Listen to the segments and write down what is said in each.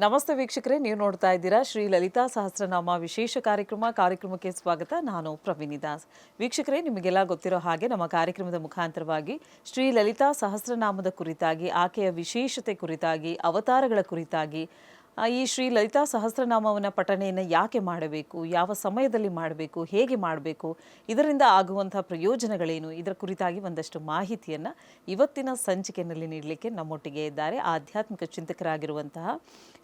ನಮಸ್ತೆ ವೀಕ್ಷಕರೇ, ನೀವು ನೋಡ್ತಾ ಇದ್ದೀರಾ ಶ್ರೀ ಲಲಿತಾ ಸಹಸ್ರನಾಮ ವಿಶೇಷ ಕಾರ್ಯಕ್ರಮಕ್ಕೆ ಸ್ವಾಗತ. ನಾನು ಪ್ರವೀಣಿ ದಾಸ್. ವೀಕ್ಷಕರೇ, ನಿಮಗೆಲ್ಲ ಗೊತ್ತಿರೋ ಹಾಗೆ ನಮ್ಮ ಕಾರ್ಯಕ್ರಮದ ಮುಖಾಂತರವಾಗಿ ಶ್ರೀ ಲಲಿತಾ ಸಹಸ್ರನಾಮದ ಕುರಿತಾಗಿ, ಆಕೆಯ ವಿಶೇಷತೆ ಕುರಿತಾಗಿ, ಅವತಾರಗಳ ಕುರಿತಾಗಿ, ಈ ಶ್ರೀ ಲಲಿತಾ ಸಹಸ್ರನಾಮವನ್ನು ಪಠಣೆಯನ್ನು ಯಾಕೆ ಮಾಡಬೇಕು, ಯಾವ ಸಮಯದಲ್ಲಿ ಮಾಡಬೇಕು, ಹೇಗೆ ಮಾಡಬೇಕು, ಇದರಿಂದ ಆಗುವಂಥ ಪ್ರಯೋಜನಗಳೇನು, ಇದರ ಕುರಿತಾಗಿ ಒಂದಷ್ಟು ಮಾಹಿತಿಯನ್ನು ಇವತ್ತಿನ ಸಂಚಿಕೆಯಲ್ಲಿ ನೀಡಲಿಕ್ಕೆ ನಮ್ಮೊಟ್ಟಿಗೆ ಇದ್ದಾರೆ ಆಧ್ಯಾತ್ಮಿಕ ಚಿಂತಕರಾಗಿರುವಂತಹ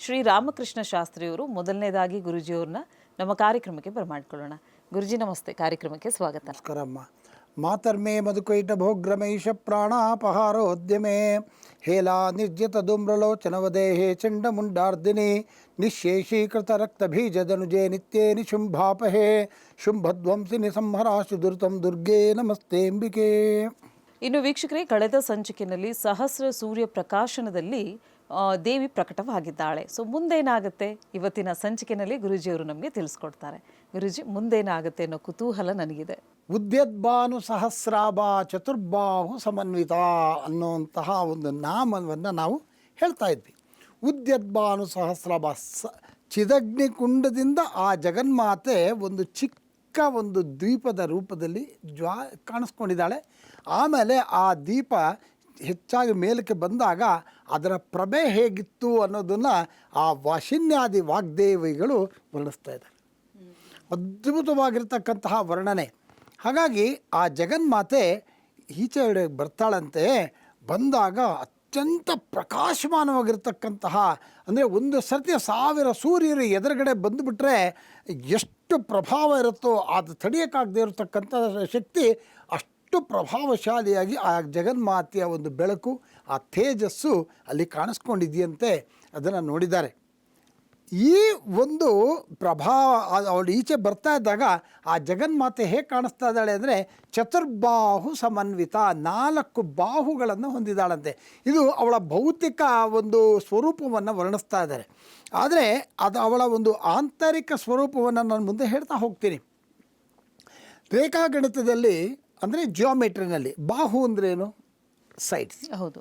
ಶ್ರೀ ರಾಮಕೃಷ್ಣ ಶಾಸ್ತ್ರಿಯವರು. ಮೊದಲನೇದಾಗಿ ಗುರುಜಿಯವ್ರನ್ನ ನಮ್ಮ ಕಾರ್ಯಕ್ರಮಕ್ಕೆ ಬರಮಾಡ್ಕೊಳ್ಳೋಣ. ಗುರುಜಿ ನಮಸ್ತೆ, ಕಾರ್ಯಕ್ರಮಕ್ಕೆ ಸ್ವಾಗತ. ನಮಸ್ಕಾರಮ್ಮ. ಮಾತರ್ಮೇ ಮಧುಕೈಟ ಭೋಗ್ರಮೈಷ ಪ್ರಾಣಾಪಹಾರೋದ್ಯಮೇ ಹೇಲಾ ನಿರ್ಜಿತ ಧೂಮ್ರಲೋಚನವದೇಹೇ ಚಂಡಮುಂಡಾರ್ದಿನಿ ನಿಶೇಷೀಕೃತ ರಕ್ತಬೀಜದನುಜೇ ನಿತ್ಯೇ ನಿಶುಂಭಾಪಹೇ ಶುಂಭಧ್ವಂಸಿನಿ ಸಂಹರಾಶು ದುರ್ತಂ ದುರ್ಗೇ ನಮಸ್ತೆ ಅಂಬಿಕೆ. ಇನ್ನು ವೀಕ್ಷಕರೇ, ಕಳೆದ ಸಂಚಿಕೆಯಲ್ಲಿ ಸಹಸ್ರ ಸೂರ್ಯ ಪ್ರಕಾಶನದಲ್ಲಿ ದೇವಿ ಪ್ರಕಟವಾಗಿದ್ದಾಳೆ. ಸೊ ಮುಂದೇನಾಗುತ್ತೆ ಇವತ್ತಿನ ಸಂಚಿಕೆಯಲ್ಲಿ ಗುರುಜಿಯವರು ನಮಗೆ ತಿಳಿಸ್ಕೊಡ್ತಾರೆ. ಗುರುಜಿ, ಮುಂದೇನಾಗುತ್ತೆ ಅನ್ನೋ ಕುತೂಹಲ ನನಗಿದೆ. ಉದ್ಯದ್ಭಾನು ಸಹಸ್ರಾಭ ಚತುರ್ಬಾಹು ಸಮನ್ವಿತ ಅನ್ನುವಂತಹ ಒಂದು ನಾಮವನ್ನು ನಾವು ಹೇಳ್ತಾ ಇದ್ವಿ. ಉದ್ಯದ್ಭಾನು ಸಹಸ್ರಾಭ ಚಿದಗ್ನಿಕುಂಡದಿಂದ ಆ ಜಗನ್ಮಾತೆ ಒಂದು ಚಿಕ್ಕ ಒಂದು ದ್ವೀಪದ ರೂಪದಲ್ಲಿ ಕಾಣಿಸ್ಕೊಂಡಿದ್ದಾಳೆ. ಆಮೇಲೆ ಆ ದೀಪ ಹೆಚ್ಚಾಗಿ ಮೇಲಕ್ಕೆ ಬಂದಾಗ ಅದರ ಪ್ರಭೆ ಹೇಗಿತ್ತು ಅನ್ನೋದನ್ನು ಆ ವಾಶಿನ್ಯಾದಿ ವಾಗ್ದೇವಿಗಳು ವರ್ಣಿಸ್ತಾ ಇದ್ದಾರೆ. ಅದ್ಭುತವಾಗಿರ್ತಕ್ಕಂತಹ ವರ್ಣನೆ. ಹಾಗಾಗಿ ಆ ಜಗನ್ಮಾತೆ ಈಚೆ ಬರ್ತಾಳಂತೆ. ಬಂದಾಗ ಅತ್ಯಂತ ಪ್ರಕಾಶಮಾನವಾಗಿರ್ತಕ್ಕಂತಹ, ಅಂದರೆ ಒಂದು ಸರ್ತಿ 1000 ಸೂರ್ಯರು ಎದುರುಗಡೆ ಬಂದುಬಿಟ್ರೆ ಎಷ್ಟು ಪ್ರಭಾವ ಇರುತ್ತೋ ಅದು ತಡೆಯೋಕ್ಕಾಗದೇ ಇರತಕ್ಕಂಥ ಶಕ್ತಿ, ಅಷ್ಟು ಪ್ರಭಾವಶಾಲಿಯಾಗಿ ಆ ಜಗನ್ಮಾತೆಯ ಒಂದು ಬೆಳಕು, ಆ ತೇಜಸ್ಸು ಅಲ್ಲಿ ಕಾಣಿಸ್ಕೊಂಡಿದೆಯಂತೆ. ಅದನ್ನು ನೋಡಿದ್ದಾರೆ. ಈ ಒಂದು ಪ್ರಭಾವ ಅವಳು ಈಚೆ ಬರ್ತಾ ಇದ್ದಾಗ ಆ ಜಗನ್ಮಾತೆ ಹೇಗೆ ಕಾಣಿಸ್ತಾ ಇದ್ದಾಳೆ ಅಂದರೆ ಚತುರ್ಬಾಹು ಸಮನ್ವಿತ, 4 ಬಾಹುಗಳನ್ನು ಹೊಂದಿದ್ದಾಳಂತೆ. ಇದು ಅವಳ ಭೌತಿಕ ಒಂದು ಸ್ವರೂಪವನ್ನು ವರ್ಣಿಸ್ತಾ ಇದ್ದಾರೆ. ಆದರೆ ಅದು ಅವಳ ಒಂದು ಆಂತರಿಕ ಸ್ವರೂಪವನ್ನು ನಾನು ಮುಂದೆ ಹೇಳ್ತಾ ಹೋಗ್ತೀನಿ. ರೇಖಾಗಣಿತದಲ್ಲಿ ಅಂದರೆ ಜಿಯೋಮೆಟ್ರಿನಲ್ಲಿ ಬಾಹು ಅಂದ್ರೇನು? ಸೈಡ್ಸ್. ಹೌದು,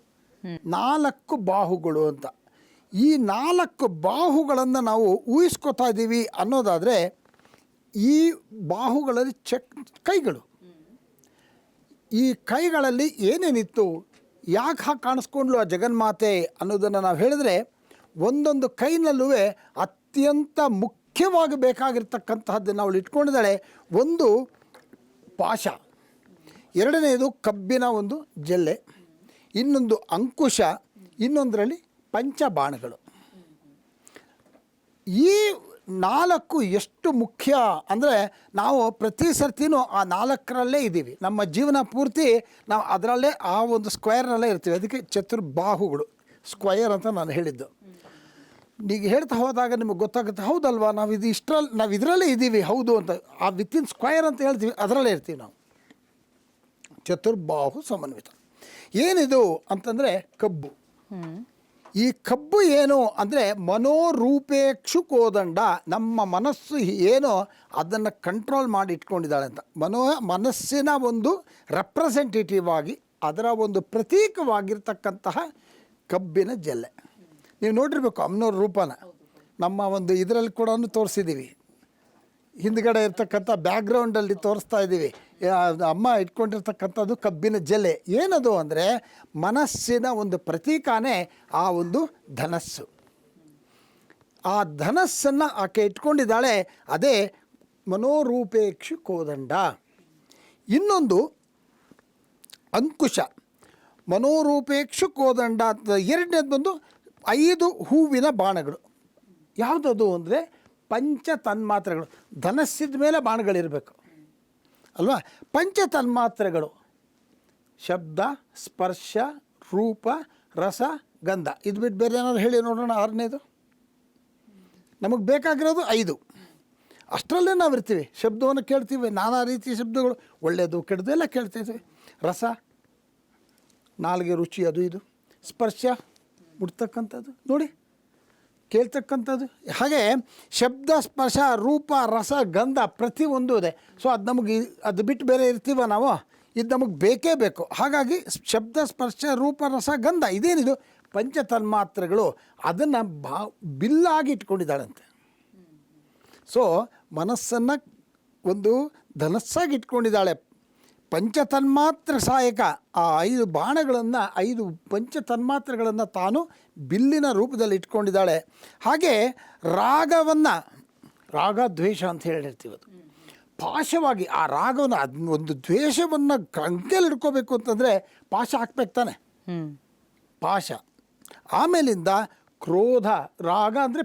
4 ಬಾಹುಗಳು ಅಂತ. ಈ 4 ಬಾಹುಗಳನ್ನು ನಾವು ಊಹಿಸ್ಕೊತಾ ಇದ್ದೀವಿ ಅನ್ನೋದಾದರೆ, ಈ ಬಾಹುಗಳಲ್ಲಿ ಕೈಗಳು, ಈ ಕೈಗಳಲ್ಲಿ ಏನೇನಿತ್ತು, ಯಾಕೆ ಹಾಗೆ ಕಾಣಿಸ್ಕೊಂಡ್ಲು ಆ ಜಗನ್ಮಾತೆ ಅನ್ನೋದನ್ನು ನಾವು ಹೇಳಿದ್ರೆ, ಒಂದೊಂದು ಕೈನಲ್ಲೂ ಅತ್ಯಂತ ಮುಖ್ಯವಾಗಿ ಬೇಕಾಗಿರ್ತಕ್ಕಂತಹದ್ದನ್ನು ಅವಳು ಇಟ್ಕೊಂಡಿದ್ದಾಳೆ. ಒಂದು ಪಾಶ, ಎರಡನೆಯದು ಕಬ್ಬಿನ ಒಂದು ಜಲ್ಲೆ, ಇನ್ನೊಂದು ಅಂಕುಶ, ಇನ್ನೊಂದರಲ್ಲಿ ಪಂಚಬಾಣಗಳು. ಈ 4 ಎಷ್ಟು ಮುಖ್ಯ ಅಂದರೆ ನಾವು ಪ್ರತಿ ಸರ್ತಿನೂ ಆ 4ರಲ್ಲೇ ಇದ್ದೀವಿ. ನಮ್ಮ ಜೀವನ ಪೂರ್ತಿ ನಾವು ಅದರಲ್ಲೇ ಆ ಒಂದು ಸ್ಕ್ವೇರ್ನಲ್ಲೇ ಇರ್ತೀವಿ. ಅದಕ್ಕೆ ಚತುರ್ಬಾಹುಗಳು, ಸ್ಕ್ವಯರ್ ಅಂತ ನಾನು ಹೇಳಿದ್ದು. ಈಗ ಹೇಳ್ತಾ ಹೋದಾಗ ನಿಮಗೆ ಗೊತ್ತಾಗುತ್ತೆ, ಹೌದಲ್ವಾ, ನಾವು ಇದರಲ್ಲೇ ಇದ್ದೀವಿ, ಹೌದು ಅಂತ. ಆ ವಿತಿನ್ ಸ್ಕ್ವಯರ್ ಅಂತ ಹೇಳ್ತೀವಿ, ಅದರಲ್ಲೇ ಇರ್ತೀವಿ ನಾವು. ಚತುರ್ಬಾಹು ಸಮನ್ವಿತ. ಏನಿದು ಅಂತಂದರೆ ಕಬ್ಬು. ಈ ಕಬ್ಬು ಏನು ಅಂದರೆ ಮನೋರೂಪೇಕ್ಷು ಕೋದಂಡ. ನಮ್ಮ ಮನಸ್ಸು ಏನೋ ಅದನ್ನು ಕಂಟ್ರೋಲ್ ಮಾಡಿ ಇಟ್ಕೊಂಡಿದ್ದಾಳೆ ಅಂತ. ಮನಸ್ಸಿನ ಒಂದು ರೆಪ್ರೆಸೆಂಟೇಟಿವ್ ಆಗಿ, ಅದರ ಒಂದು ಪ್ರತೀಕವಾಗಿರ್ತಕ್ಕಂತಹ ಕಬ್ಬಿನ ಜಲ್ಲೆ. ನೀವು ನೋಡಿರ್ಬೇಕು ಅಮ್ಮನವ್ರ ರೂಪನ. ನಮ್ಮ ಒಂದು ಇದರಲ್ಲಿ ಕೂಡ ತೋರಿಸಿದ್ದೀವಿ, ಹಿಂದ್ಗಡೆ ಇರ್ತಕ್ಕಂಥ ಬ್ಯಾಕ್ಗ್ರೌಂಡಲ್ಲಿ ತೋರಿಸ್ತಾ ಇದ್ದೀವಿ. ಅಮ್ಮ ಇಟ್ಕೊಂಡಿರ್ತಕ್ಕಂಥದ್ದು ಕಬ್ಬಿನ ಜಲ್ಲೆ. ಏನದು ಅಂದರೆ ಮನಸ್ಸಿನ ಒಂದು ಪ್ರತೀಕನೇ ಆ ಒಂದು ಧನಸ್ಸು. ಆ ಧನಸ್ಸನ್ನು ಆಕೆ ಇಟ್ಕೊಂಡಿದ್ದಾಳೆ. ಅದೇ ಮನೋರೂಪೇಕ್ಷು ಕೋದಂಡ. ಇನ್ನೊಂದು ಅಂಕುಶ. ಮನೋರೂಪೇಕ್ಷು ಕೋದಂಡ ಅಂತ ಎರಡನೇದು ಬಂದು 5 ಹೂವಿನ ಬಾಣಗಳು. ಯಾವುದದು ಅಂದರೆ ಪಂಚ ತನ್ಮಾತ್ರೆಗಳು. ಧನಸ್ಸಿದ ಮೇಲೆ ಬಾಣಗಳಿರಬೇಕು ಅಲ್ವಾ? ಪಂಚ ತನ್ಮಾತ್ರೆಗಳು ಶಬ್ದ, ಸ್ಪರ್ಶ, ರೂಪ, ರಸ, ಗಂಧ. ಇದು ಬಿಟ್ಟು ಬೇರೆ ಏನಾದ್ರು ಹೇಳಿ ನೋಡೋಣ. 6ನೇದು ನಮಗೆ ಬೇಕಾಗಿರೋದು 5. ಅಷ್ಟರಲ್ಲೇ ನಾವು ಇರ್ತೀವಿ. ಶಬ್ದವನ್ನು ಕೇಳ್ತೀವಿ, ನಾನಾ ರೀತಿಯ ಶಬ್ದಗಳು, ಒಳ್ಳೆಯದು ಕೆಟ್ಟದು ಎಲ್ಲ ಕೇಳ್ತಿರ್ತೀವಿ. ರಸ, ನಾಲ್ಗೆ ರುಚಿ, ಅದು ಇದು. ಸ್ಪರ್ಶ, ಮುಟ್ತಕ್ಕಂಥದ್ದು, ನೋಡಿ, ಕೇಳ್ತಕ್ಕಂಥದ್ದು. ಹಾಗೆ ಶಬ್ದ, ಸ್ಪರ್ಶ, ರೂಪ, ರಸ, ಗಂಧ ಪ್ರತಿಯೊಂದು ಇದೆ. ಸೊ ಅದು ಬಿಟ್ಟು ಬೇರೆ ಇರ್ತೀವ ನಾವು? ಇದು ನಮಗೆ ಬೇಕೇ ಬೇಕು. ಹಾಗಾಗಿ ಶಬ್ದ, ಸ್ಪರ್ಶ, ರೂಪ, ರಸ, ಗಂಧ ಇದೇನಿದು ಪಂಚತನ್ಮಾತ್ರೆಗಳು ಅದನ್ನು ಬಿಲ್ಲಾಗಿ ಇಟ್ಕೊಂಡಿದ್ದಾಳಂತೆ. ಸೊ ಮನಸ್ಸನ್ನು ಒಂದು ಧನಸ್ಸಾಗಿ ಇಟ್ಕೊಂಡಿದ್ದಾಳೆ. ಪಂಚತನ್ಮಾತ್ರ ಸಹಾಯಕ ಆ 5 ಬಾಣಗಳನ್ನು 5 ಪಂಚತನ್ಮಾತ್ರೆಗಳನ್ನು ತಾನು ಬಿಲ್ಲಿನ ರೂಪದಲ್ಲಿ ಇಟ್ಕೊಂಡಿದ್ದಾಳೆ. ಹಾಗೆ ರಾಗವನ್ನು, ರಾಗ ದ್ವೇಷ ಅಂತ ಹೇಳಿರ್ತೀವಿ, ಅದು ಪಾಶವಾಗಿ ಆ ರಾಗವನ್ನು ಒಂದು ದ್ವೇಷವನ್ನು ಕಂಕೆಯಲ್ಲಿ ಹಿಡ್ಕೋಬೇಕು ಅಂತಂದರೆ ಪಾಶ ಹಾಕ್ಬೇಕು ತಾನೆ, ಪಾಶ. ಆಮೇಲಿಂದ ಕ್ರೋಧ, ರಾಗ ಅಂದರೆ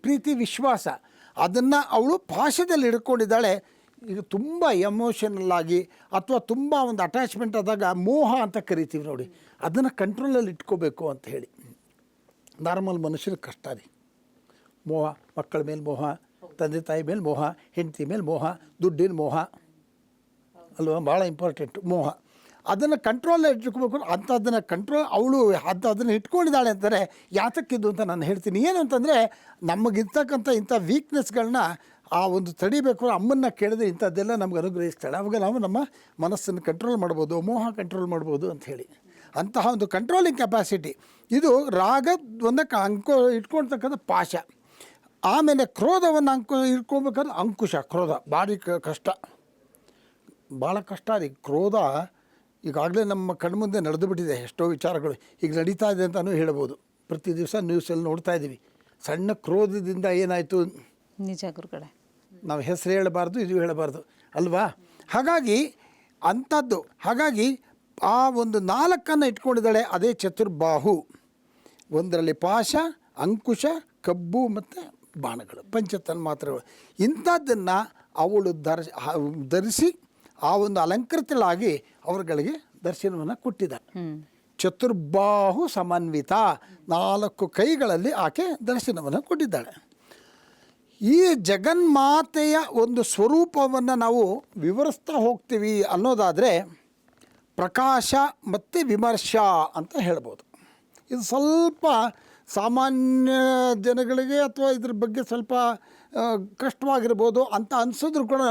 ಪ್ರೀತಿ ವಿಶ್ವಾಸ, ಅದನ್ನು ಅವಳು ಪಾಶದಲ್ಲಿ ಹಿಡ್ಕೊಂಡಿದ್ದಾಳೆ. ಈಗ ತುಂಬ ಎಮೋಷನಲ್ ಆಗಿ ಅಥವಾ ತುಂಬ ಒಂದು ಅಟ್ಯಾಚ್ಮೆಂಟ್ ಆದಾಗ ಮೋಹ ಅಂತ ಕರಿತೀವಿ ನೋಡಿ, ಅದನ್ನು ಕಂಟ್ರೋಲಲ್ಲಿ ಇಟ್ಕೋಬೇಕು ಅಂತ ಹೇಳಿ. ನಾರ್ಮಲ್ ಮನುಷ್ಯರಿಗೆ ಕಷ್ಟ ರೀ. ಮೋಹ, ಮಕ್ಕಳ ಮೇಲೆ ಮೋಹ, ತಂದೆ ತಾಯಿ ಮೇಲೆ ಮೋಹ, ಹೆಂಡತಿ ಮೇಲೆ ಮೋಹ, ದುಡ್ಡಿನ ಮೋಹ ಅಲ್ವಾ, ಭಾಳ ಇಂಪಾರ್ಟೆಂಟು ಮೋಹ. ಅದನ್ನು ಕಂಟ್ರೋಲಲ್ಲಿ ಇಟ್ಕೋಬೇಕು. ಅಂಥದ್ದನ್ನು ಅವಳು ಅದನ್ನು ಇಟ್ಕೊಂಡಿದ್ದಾಳೆ ಅಂತಾರೆ. ಯಾತಕ್ಕಿದ್ದು ಅಂತ ನಾನು ಹೇಳ್ತೀನಿ. ಏನು ಅಂತಂದರೆ ನಮಗಿರ್ತಕ್ಕಂಥ ಇಂಥ ವೀಕ್ನೆಸ್ಗಳನ್ನ ಆ ಒಂದು ತಡಿಬೇಕು. ಅಮ್ಮನ್ನ ಕೇಳಿದ್ರೆ ಇಂಥದ್ದೆಲ್ಲ ನಮ್ಗೆ ಅನುಗ್ರಹಿಸ್ತಾಳೆ. ಅವಾಗ ನಾವು ನಮ್ಮ ಮನಸ್ಸನ್ನು ಕಂಟ್ರೋಲ್ ಮಾಡ್ಬೋದು, ಮೋಹ ಕಂಟ್ರೋಲ್ ಮಾಡ್ಬೋದು ಅಂತ ಹೇಳಿ. ಅಂತಹ ಒಂದು ಕಂಟ್ರೋಲಿಂಗ್ ಕೆಪಾಸಿಟಿ ಇದು ರಾಗವನ್ನು ಇಟ್ಕೊಳ್ತಕ್ಕಂಥ ಪಾಶ. ಆಮೇಲೆ ಕ್ರೋಧವನ್ನು ಇಟ್ಕೊಳ್ಬೇಕಾದ್ರೆ ಅಂಕುಶ. ಕ್ರೋಧ ಭಾರಿ ಕಷ್ಟ, ಭಾಳ ಕಷ್ಟ ರೀ ಕ್ರೋಧ. ಈಗಾಗಲೇ ನಮ್ಮ ಕಣ್ಮುಂದೆ ನಡೆದು ಬಿಟ್ಟಿದೆ ಎಷ್ಟೋ ವಿಚಾರಗಳು, ಈಗ ನಡೀತಾ ಇದೆ ಅಂತಲೂ ಹೇಳ್ಬೋದು. ಪ್ರತಿ ದಿವಸ ನ್ಯೂಸಲ್ಲಿ ನೋಡ್ತಾ ಇದ್ದೀವಿ. ಸಣ್ಣ ಕ್ರೋಧದಿಂದ ಏನಾಯಿತು, ನಿಜ ಗುರುಗಳೇ, ನಾವು ಹೆಸರು ಹೇಳಬಾರ್ದು, ಇದು ಹೇಳಬಾರ್ದು ಅಲ್ವಾ. ಹಾಗಾಗಿ ಅಂಥದ್ದು. ಹಾಗಾಗಿ ಆ ಒಂದು 4 ಇಟ್ಕೊಂಡಿದ್ದಾಳೆ. ಅದೇ ಚತುರ್ಬಾಹು. ಒಂದರಲ್ಲಿ ಪಾಶ, ಅಂಕುಶ, ಕಬ್ಬು ಮತ್ತು ಬಾಣಗಳು, ಪಂಚತನ್ಮಾತ್ರೆಗಳು. ಇಂಥದ್ದನ್ನು ಅವಳು ಧರಿಸಿ ಆ ಒಂದು ಅಲಂಕೃತಳಾಗಿ ಅವರುಗಳಿಗೆ ದರ್ಶನವನ್ನು ಕೊಟ್ಟಿದ್ದಾಳೆ. ಚತುರ್ಬಾಹು ಸಮನ್ವಿತ, 4 ಕೈಗಳಲ್ಲಿ ಆಕೆ ದರ್ಶನವನ್ನು ಕೊಟ್ಟಿದ್ದಾಳೆ. ಈ ಜಗನ್ಮಾತೆಯ ಒಂದು ಸ್ವರೂಪವನ್ನು ನಾವು ವಿವರಿಸ್ತಾ ಹೋಗ್ತೀವಿ ಅನ್ನೋದಾದರೆ ಪ್ರಕಾಶ ಮತ್ತು ವಿಮರ್ಶ ಅಂತ ಹೇಳ್ಬೋದು. ಇದು ಸ್ವಲ್ಪ ಸಾಮಾನ್ಯ ಜನಗಳಿಗೆ ಅಥವಾ ಇದ್ರ ಬಗ್ಗೆ ಸ್ವಲ್ಪ ಕಷ್ಟವಾಗಿರ್ಬೋದು ಅಂತ ಅನಿಸಿದ್ರು ಕೂಡ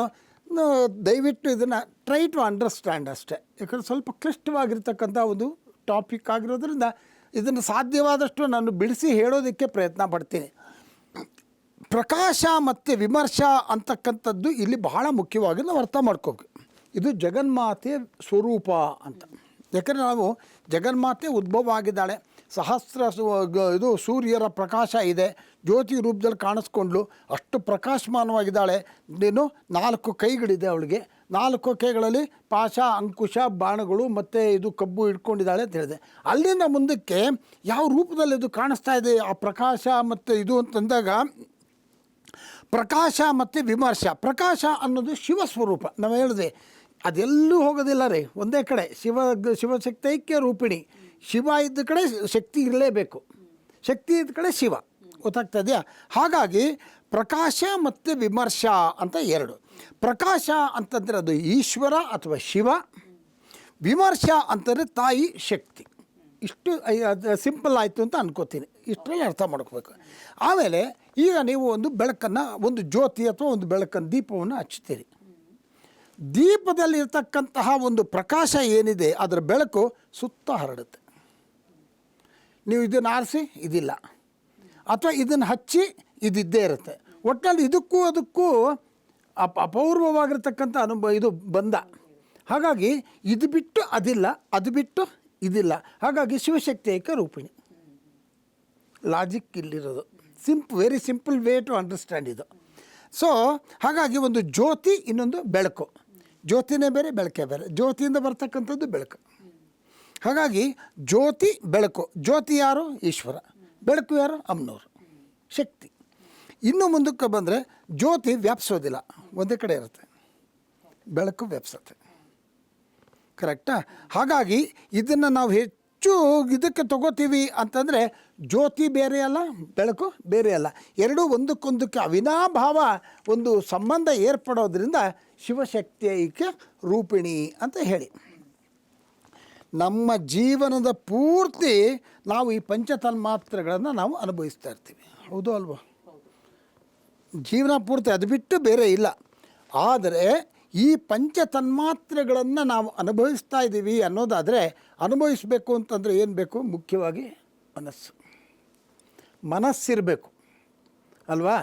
ದಯವಿಟ್ಟು ಇದನ್ನು ಟ್ರೈ ಟು ಅಂಡರ್ಸ್ಟ್ಯಾಂಡ್ ಅಷ್ಟೇ. ಯಾಕಂದರೆ ಸ್ವಲ್ಪ ಕ್ಲಿಷ್ಟವಾಗಿರ್ತಕ್ಕಂಥ ಒಂದು ಟಾಪಿಕ್ ಆಗಿರೋದ್ರಿಂದ ಇದನ್ನು ಸಾಧ್ಯವಾದಷ್ಟು ನಾನು ಬಿಡಿಸಿ ಹೇಳೋದಕ್ಕೆ ಪ್ರಯತ್ನ ಪಡ್ತೀನಿ. ಪ್ರಕಾಶ ಮತ್ತು ವಿಮರ್ಶ ಅಂತಕ್ಕಂಥದ್ದು ಇಲ್ಲಿ ಬಹಳ ಮುಖ್ಯವಾಗಿ ನಾವು ಅರ್ಥ ಮಾಡ್ಕೋಬೇಕು. ಇದು ಜಗನ್ಮಾತೆಯ ಸ್ವರೂಪ ಅಂತ. ಯಾಕಂದರೆ ನಾವು ಜಗನ್ಮಾತೆ ಉದ್ಭವ ಆಗಿದ್ದಾಳೆ. ಇದು ಸೂರ್ಯರ ಪ್ರಕಾಶ ಇದೆ, ಜ್ಯೋತಿ ರೂಪದಲ್ಲಿ ಕಾಣಿಸ್ಕೊಂಡ್ಲು, ಅಷ್ಟು ಪ್ರಕಾಶಮಾನವಾಗಿದ್ದಾಳೆ. ನೀನು 4 ಕೈಗಳಿದೆ ಅವಳಿಗೆ. 4 ಕೈಗಳಲ್ಲಿ ಪಾಶ, ಅಂಕುಶ, ಬಾಣಗಳು ಮತ್ತು ಇದು ಕಬ್ಬು ಇಟ್ಕೊಂಡಿದ್ದಾಳೆ ಅಂತ ಹೇಳಿದೆ. ಅಲ್ಲಿಂದ ಮುಂದಕ್ಕೆ ಯಾವ ರೂಪದಲ್ಲಿ ಇದು ಕಾಣಿಸ್ತಾ ಇದೆ ಆ ಪ್ರಕಾಶ ಮತ್ತು ಇದು ಅಂತಂದಾಗ ಪ್ರಕಾಶ ಮತ್ತು ವಿಮರ್ಶ. ಪ್ರಕಾಶ ಅನ್ನೋದು ಶಿವಸ್ವರೂಪ. ನಾವು ಹೇಳಿದ್ವಿ ಅದೆಲ್ಲೂ ಹೋಗೋದಿಲ್ಲ ರೀ, ಒಂದೇ ಕಡೆ. ಶಿವಶಕ್ತೈಕ್ಯ ರೂಪಿಣಿ. ಶಿವ ಇದ್ದ ಕಡೆ ಶಕ್ತಿ ಇರಲೇಬೇಕು, ಶಕ್ತಿ ಇದ್ದ ಕಡೆ ಶಿವ. ಗೊತ್ತಾಗ್ತಾ ಇದೆಯಾ? ಹಾಗಾಗಿ ಪ್ರಕಾಶ ಮತ್ತು ವಿಮರ್ಶ ಅಂತ 2. ಪ್ರಕಾಶ ಅಂತಂದರೆ ಅದು ಈಶ್ವರ ಅಥವಾ ಶಿವ. ವಿಮರ್ಶ ಅಂತಂದರೆ ತಾಯಿ ಶಕ್ತಿ. ಇಷ್ಟು ಸಿಂಪಲ್ ಆಯಿತು ಅಂತ ಅನ್ಕೋತೀನಿ. ಇಷ್ಟರಲ್ಲಿ ಅರ್ಥ ಮಾಡ್ಕೋಬೇಕು. ಆಮೇಲೆ ಈಗ ನೀವು ಒಂದು ಬೆಳಕನ್ನು, ಒಂದು ಜ್ಯೋತಿ ಅಥವಾ ಒಂದು ಬೆಳಕನ್ನು, ದೀಪವನ್ನು ಹಚ್ತೀರಿ. ದೀಪದಲ್ಲಿರ್ತಕ್ಕಂತಹ ಒಂದು ಪ್ರಕಾಶ ಏನಿದೆ ಅದರ ಬೆಳಕು ಸುತ್ತ ಹರಡುತ್ತೆ. ನೀವು ಇದನ್ನು ಆರಿಸಿ ಇದಿಲ್ಲ, ಅಥವಾ ಇದನ್ನು ಹಚ್ಚಿ ಇದಿದ್ದೇ ಇರುತ್ತೆ. ಒಟ್ಟಿನಲ್ಲಿ ಇದಕ್ಕೂ ಅದಕ್ಕೂ ಅಪೂರ್ವವಾಗಿರ್ತಕ್ಕಂಥ ಇದು ಬಂಧ. ಹಾಗಾಗಿ ಇದು ಬಿಟ್ಟು ಅದಿಲ್ಲ, ಅದು ಬಿಟ್ಟು ಇದಿಲ್ಲ. ಹಾಗಾಗಿ ಶಿವಶಕ್ತಿಯಕ ರೂಪಿಣಿ. ಲಾಜಿಕ್ ಇಲ್ಲಿರೋದು very simple way to understand ಇದು. ಸೊ ಹಾಗಾಗಿ ಒಂದು ಜ್ಯೋತಿ, ಇನ್ನೊಂದು ಬೆಳಕು. ಜ್ಯೋತಿನೇ ಬೇರೆ, ಬೆಳಕೇ ಬೇರೆ. ಜ್ಯೋತಿಯಿಂದ ಬರ್ತಕ್ಕಂಥದ್ದು ಬೆಳಕು. ಹಾಗಾಗಿ ಜ್ಯೋತಿ, ಬೆಳಕು. ಜ್ಯೋತಿ ಯಾರು? ಈಶ್ವರ. ಬೆಳಕು ಯಾರು? ಅಮ್ಮನವರು, ಶಕ್ತಿ. ಇನ್ನು ಮುಂದಕ್ಕೆ ಬಂದರೆ ಜ್ಯೋತಿ ವ್ಯಾಪಿಸೋದಿಲ್ಲ, ಒಂದೇ ಕಡೆ ಇರುತ್ತೆ. ಬೆಳಕು ವ್ಯಾಪಿಸುತ್ತೆ. ಕರೆಕ್ಟಾ? ಹಾಗಾಗಿ ಇದನ್ನು ನಾವು ಹೆಚ್ಚು ಇದಕ್ಕೆ ತಗೋತೀವಿ ಅಂತಂದರೆ ಜ್ಯೋತಿ ಬೇರೆ ಅಲ್ಲ, ಬೆಳಕು ಬೇರೆ ಅಲ್ಲ. ಎರಡೂ ಒಂದಕ್ಕೊಂದಕ್ಕೆ ಅವಿನಾಭಾವ ಒಂದು ಸಂಬಂಧ ಏರ್ಪಡೋದ್ರಿಂದ ಶಿವಶಕ್ತಿಯೈಕ್ಯ ರೂಪಿಣಿ ಅಂತ ಹೇಳಿ. ನಮ್ಮ ಜೀವನದ ಪೂರ್ತಿ ನಾವು ಈ ಪಂಚತನ್ಮಾತ್ರೆಗಳನ್ನು ನಾವು ಅನುಭವಿಸ್ತಾ ಇರ್ತೀವಿ. ಹೌದು ಅಲ್ವಾ? ಜೀವನ ಪೂರ್ತಿ ಅದು ಬಿಟ್ಟು ಬೇರೆ ಇಲ್ಲ. ಆದರೆ ಈ ಪಂಚತನ್ಮಾತ್ರೆಗಳನ್ನು ನಾವು ಅನುಭವಿಸ್ತಾ ಇದ್ದೀವಿ ಅನ್ನೋದಾದರೆ, ಅನುಭವಿಸಬೇಕು ಅಂತಂದರೆ ಏನು ಬೇಕು? ಮುಖ್ಯವಾಗಿ ಮನಸ್ಸಿರಬೇಕು ಅಲ್ವಾ.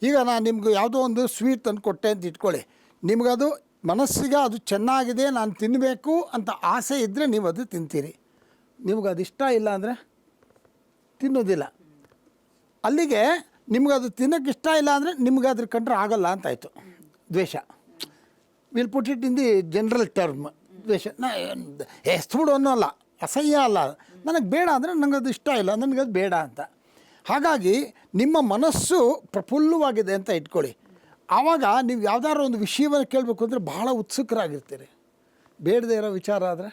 ಈಗ ನಾನು ನಿಮ್ಗೆ ಯಾವುದೋ ಒಂದು ಸ್ವೀಟ್ ತಂದು ಕೊಟ್ಟೆ ಅಂತ ಇಟ್ಕೊಳ್ಳಿ, ನಿಮಗದು ಮನಸ್ಸಿಗೆ ಅದು ಚೆನ್ನಾಗಿದೆ ನಾನು ತಿನ್ನಬೇಕು ಅಂತ ಆಸೆ ಇದ್ದರೆ ನೀವು ಅದು ತಿಂತೀರಿ. ನಿಮ್ಗೆ ಅದು ಇಷ್ಟ ಇಲ್ಲ ಅಂದರೆ ತಿನ್ನೋದಿಲ್ಲ. ಅಲ್ಲಿಗೆ ನಿಮ್ಗೆ ಅದು ತಿನ್ನೋಕ್ಕೆ ಇಷ್ಟ ಇಲ್ಲ ಅಂದರೆ ನಿಮ್ಗೆ ಅದ್ರ ಕಂಡ್ರೆ ಆಗಲ್ಲ ಅಂತಾಯಿತು. ದ್ವೇಷ, will put it in the general term. ದ್ವೇಷ ಎಷ್ಟು ಬಿಡು ಅನ್ನೋಲ್ಲ, ಅಸಹ್ಯ ಅಲ್ಲ, ನನಗೆ ಬೇಡ ಅಂದರೆ ನನಗೆ ಅದು ಇಷ್ಟ ಇಲ್ಲ, ನನಗದು ಬೇಡ ಅಂತ. ಹಾಗಾಗಿ ನಿಮ್ಮ ಮನಸ್ಸು ಪ್ರಫುಲ್ಲವಾಗಿದೆ ಅಂತ ಇಟ್ಕೊಳ್ಳಿ. ಆವಾಗ ನೀವು ಯಾವುದಾದ್ರು ಒಂದು ವಿಷಯವನ್ನು ಕೇಳಬೇಕು ಅಂದರೆ ಭಾಳ ಉತ್ಸುಕರಾಗಿರ್ತೀರಿ. ಬೇಡದೇ ಇರೋ ವಿಚಾರ ಆದರೆ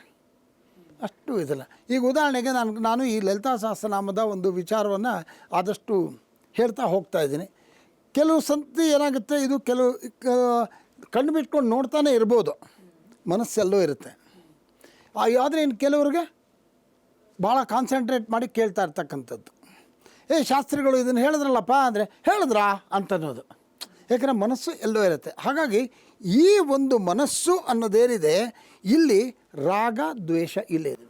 ಅಷ್ಟು ಇದಲ್ಲ. ಈಗ ಉದಾಹರಣೆಗೆ ನಾನು ಈ ಲಲಿತಾ ಸಹಸ್ರನಾಮದ ಒಂದು ವಿಚಾರವನ್ನು ಆದಷ್ಟು ಹೇಳ್ತಾ ಹೋಗ್ತಾ ಇದ್ದೀನಿ. ಕೆಲವು ಸಂತಿ ಏನಾಗುತ್ತೆ, ಇದು ಕೆಲವು ಕಣ್ಣು ಬಿಟ್ಕೊಂಡು ನೋಡ್ತಾನೆ ಇರ್ಬೋದು, ಮನಸ್ಸೆಲ್ಲೋ ಇರುತ್ತೆ. ಆದರೆ ಇನ್ನು ಕೆಲವ್ರಿಗೆ ಭಾಳ ಕಾನ್ಸಂಟ್ರೇಟ್ ಮಾಡಿ ಕೇಳ್ತಾ ಇರ್ತಕ್ಕಂಥದ್ದು. ಶಾಸ್ತ್ರಿಗಳು ಇದನ್ನು ಹೇಳಿದ್ರಲ್ಲಪ್ಪ ಅಂದರೆ ಹೇಳಿದ್ರಾ ಅಂತನ್ನೋದು, ಯಾಕಂದರೆ ಮನಸ್ಸು ಎಲ್ಲೋ ಇರುತ್ತೆ. ಹಾಗಾಗಿ ಈ ಒಂದು ಮನಸ್ಸು ಅನ್ನೋದೇನಿದೆ ಇಲ್ಲಿ ರಾಗ ದ್ವೇಷ ಇಲ್ಲೇ ಇದೆ.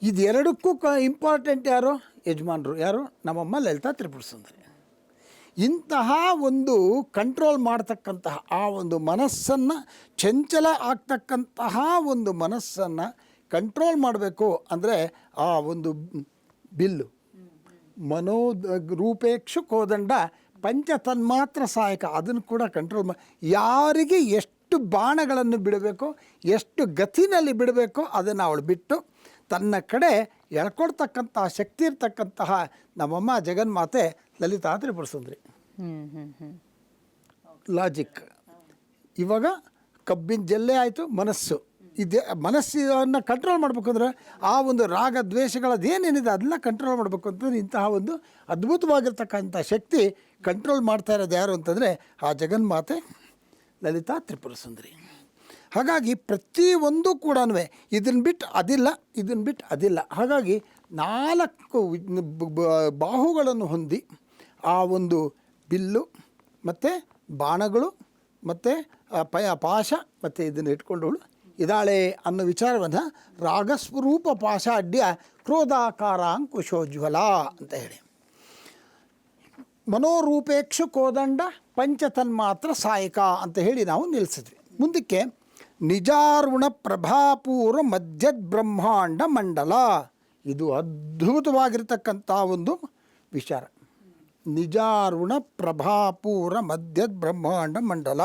ಇದೆರಡಕ್ಕೂ ಇಂಪಾರ್ಟೆಂಟ್ ಯಾರು? ಯಜಮಾನರು. ಯಾರು? ನಮ್ಮಮ್ಮ ಲಲಿತಾ ತ್ರಿಪುರ ಸುಂದರಿ. ಇಂತಹ ಒಂದು ಕಂಟ್ರೋಲ್ ಮಾಡ್ತಕ್ಕಂತಹ ಆ ಒಂದು ಮನಸ್ಸನ್ನು, ಚಂಚಲ ಆಗ್ತಕ್ಕಂತಹ ಒಂದು ಮನಸ್ಸನ್ನು ಕಂಟ್ರೋಲ್ ಮಾಡಬೇಕು ಅಂದರೆ ಆ ಒಂದು ಬಿಲ್ಲು ಮನೋ ರೂಪೇಕ್ಷು ಕೋದಂಡ ಪಂಚತನ್ಮಾತ್ರ ಸಹಾಯಕ, ಅದನ್ನು ಕೂಡ ಕಂಟ್ರೋಲ್ ಯಾರಿಗೆ ಎಷ್ಟು ಬಾಣಗಳನ್ನು ಬಿಡಬೇಕೋ, ಎಷ್ಟು ಗತಿನಲ್ಲಿ ಬಿಡಬೇಕೋ ಅದನ್ನು ಅವಳು ಬಿಟ್ಟು ತನ್ನ ಕಡೆ ಎಳ್ಕೊಡ್ತಕ್ಕಂತಹ ಶಕ್ತಿ ಇರ್ತಕ್ಕಂತಹ ನಮ್ಮಮ್ಮ ಜಗನ್ಮಾತೆ ಲಲಿತಾ ತ್ರಿಪುರ ಸುಂದರಿ. ಲಾಜಿಕ್. ಇವಾಗ ಕಬ್ಬಿನ ಜಲ್ಲೆ ಆಯಿತು ಮನಸ್ಸು. ಇದೆ ಮನಸ್ಸನ್ನು ಕಂಟ್ರೋಲ್ ಮಾಡಬೇಕು ಅಂದರೆ ಆ ಒಂದು ರಾಗ ದ್ವೇಷಗಳದ್ದೇನೇನಿದೆ ಅದನ್ನ ಕಂಟ್ರೋಲ್ ಮಾಡಬೇಕು ಅಂತಂದರೆ ಇಂತಹ ಒಂದು ಅದ್ಭುತವಾಗಿರ್ತಕ್ಕಂಥ ಶಕ್ತಿ ಕಂಟ್ರೋಲ್ ಮಾಡ್ತಾ ಇರೋದು ಯಾರು ಅಂತಂದರೆ ಆ ಜಗನ್ಮಾತೆ ಲಲಿತಾ ತ್ರಿಪುರ ಸುಂದರಿ. ಹಾಗಾಗಿ ಪ್ರತಿಯೊಂದು ಕೂಡ ಇದನ್ನು ಬಿಟ್ಟು ಅದಿಲ್ಲ, ಇದನ್ನು ಬಿಟ್ಟು ಅದಿಲ್ಲ. ಹಾಗಾಗಿ 4 ಬಾಹುಗಳನ್ನು ಹೊಂದಿ ಆ ಒಂದು ಬಿಲ್ಲು ಮತ್ತು ಬಾಣಗಳು ಮತ್ತು ಪಾಶ ಮತ್ತು ಇದನ್ನು ಇಟ್ಕೊಂಡವಳು ಇದಾಳೆ ಅನ್ನೋ ವಿಚಾರವನ್ನು ರಾಗಸ್ವರೂಪ ಪಾಶಾಢ್ಯ ಕ್ರೋಧಾಕಾರಾಂಕುಶೋಜ್ವಲ ಅಂತ ಹೇಳಿ, ಮನೋರೂಪೇಕ್ಷು ಕೋದಂಡ ಪಂಚತನ್ಮಾತ್ರ ಸಾಯಕ ಅಂತ ಹೇಳಿ ನಾವು ನಿಲ್ಲಿಸಿದ್ವಿ. ಮುಂದಕ್ಕೆ ನಿಜಾರುಣ ಪ್ರಭಾಪೂರ್ವ ಮಧ್ಯದ ಬ್ರಹ್ಮಾಂಡ ಮಂಡಲ. ಇದು ಅದ್ಭುತವಾಗಿರ್ತಕ್ಕಂಥ ಒಂದು ವಿಚಾರ. ನಿಜಾರುಣ ಪ್ರಭಾಪೂರ್ವ ಮಧ್ಯದ ಬ್ರಹ್ಮಾಂಡ ಮಂಡಲ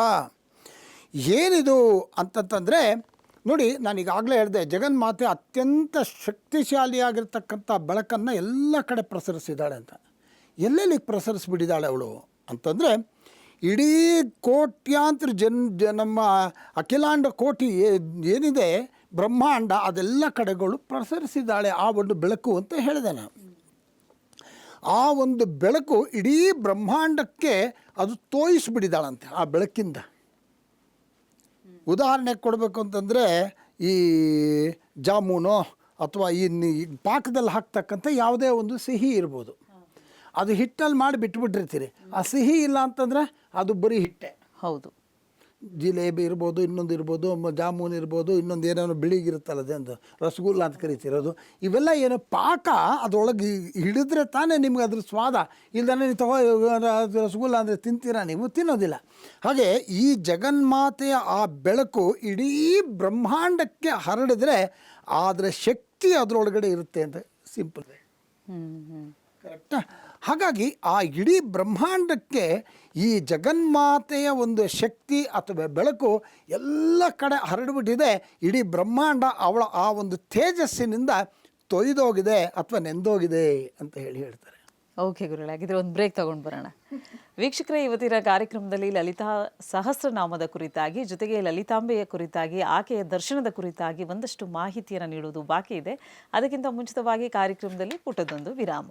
ಏನಿದು ಅಂತಂತಂದರೆ ನೋಡಿ, ನಾನೀಗಾಗಲೇ ಹೇಳಿದೆ ಜಗನ್ಮಾತೆ ಅತ್ಯಂತ ಶಕ್ತಿಶಾಲಿಯಾಗಿರ್ತಕ್ಕಂಥ ಬೆಳಕನ್ನು ಎಲ್ಲ ಕಡೆ ಪ್ರಸರಿಸಿದ್ದಾಳೆ ಅಂತ. ಎಲ್ಲೆಲ್ಲಿ ಪ್ರಸರಿಸಿಬಿಟ್ಟಿದ್ದಾಳೆ ಅವಳು ಅಂತಂದರೆ ಇಡೀ ಕೋಟ್ಯಾಂತರ ನಮ್ಮ ಅಖಿಲಾಂಡ ಕೋಟಿ ಏನಿದೆ ಬ್ರಹ್ಮಾಂಡ ಅದೆಲ್ಲ ಕಡೆಗಳು ಪ್ರಸರಿಸಿದ್ದಾಳೆ ಆ ಒಂದು ಬೆಳಕು ಅಂತ ಹೇಳಿದೆ ನಾನು. ಆ ಒಂದು ಬೆಳಕು ಇಡೀ ಬ್ರಹ್ಮಾಂಡಕ್ಕೆ ಅದು ತೋಯಿಸ್ಬಿಟ್ಟಿದ್ದಾಳಂತೆ ಆ ಬೆಳಕಿಂದ. ಉದಾಹರಣೆ ಕೊಡಬೇಕು ಅಂತಂದರೆ ಈ ಜಾಮೂನು ಅಥವಾ ಈ ಪಾಕದಲ್ಲಿ ಹಾಕ್ತಕ್ಕಂಥ ಯಾವುದೇ ಒಂದು ಸಿಹಿ ಇರ್ಬೋದು, ಅದು ಹಿಟ್ಟಲ್ಲಿ ಮಾಡಿ ಬಿಟ್ಬಿಟ್ಟಿರ್ತೀರಿ. ಆ ಸಿಹಿ ಇಲ್ಲ ಅಂತಂದರೆ ಅದು ಬರೀ ಹಿಟ್ಟೆ. ಹೌದು. ಜಿಲೇಬಿ ಇರ್ಬೋದು, ಇನ್ನೊಂದು ಇರ್ಬೋದು, ಜಾಮೂನ್ ಇರ್ಬೋದು, ಇನ್ನೊಂದು ಏನೇನೋ ಬಿಳಿಗಿರುತ್ತಲ್ಲ ಅದೊಂದು ರಸಗುಲ್ಲ ಅಂತ ಕರಿತಿರೋದು. ಇವೆಲ್ಲ ಏನೋ ಪಾಕ ಅದರೊಳಗೆ ಹಿಡಿದ್ರೆ ತಾನೇ ನಿಮ್ಗೆ ಅದ್ರ ಸ್ವಾದ. ಇಲ್ದಾನೆ ನೀವು ರಸಗುಲ್ಲ ಅಂದರೆ ತಿಂತೀರಾ? ನೀವು ತಿನ್ನೋದಿಲ್ಲ. ಹಾಗೆ ಈ ಜಗನ್ಮಾತೆಯ ಆ ಬೆಳಕು ಇಡೀ ಬ್ರಹ್ಮಾಂಡಕ್ಕೆ ಹರಡಿದ್ರೆ ಅದರ ಶಕ್ತಿ ಅದರೊಳಗಡೆ ಇರುತ್ತೆ ಅಂತ ಸಿಂಪಲ್. ಕರೆಕ್ಟಾ? ಹಾಗಾಗಿ ಆ ಇಡೀ ಬ್ರಹ್ಮಾಂಡಕ್ಕೆ ಈ ಜಗನ್ಮಾತೆಯ ಒಂದು ಶಕ್ತಿ ಅಥವಾ ಬೆಳಕು ಎಲ್ಲ ಕಡೆ ಹರಡಿಬಿಟ್ಟಿದೆ. ಇಡೀ ಬ್ರಹ್ಮಾಂಡ ಅವಳ ಆ ಒಂದು ತೇಜಸ್ಸಿನಿಂದ ತೊಯ್ದೋಗಿದೆ ಅಥವಾ ನೆಂದೋಗಿದೆ ಅಂತ ಹೇಳ್ತಾರೆ. ಓಕೆ ಗುರುಗಳೇ, ಹಾಗಿದ್ರೆ ಒಂದು ಬ್ರೇಕ್ ತಗೊಂಡು ಬರೋಣ. ವೀಕ್ಷಕರೇ, ಇವತ್ತಿನ ಕಾರ್ಯಕ್ರಮದಲ್ಲಿ ಲಲಿತಾ ಸಹಸ್ರನಾಮದ ಕುರಿತಾಗಿ, ಜೊತೆಗೆ ಲಲಿತಾಂಬೆಯ ಕುರಿತಾಗಿ, ಆಕೆಯ ದರ್ಶನದ ಕುರಿತಾಗಿ ಒಂದಷ್ಟು ಮಾಹಿತಿಯನ್ನು ನೀಡುವುದು ಬಾಕಿ ಇದೆ. ಅದಕ್ಕಿಂತ ಮುಂಚಿತವಾಗಿ ಕಾರ್ಯಕ್ರಮದಲ್ಲಿ ಪುಟ್ಟದೊಂದು ವಿರಾಮ.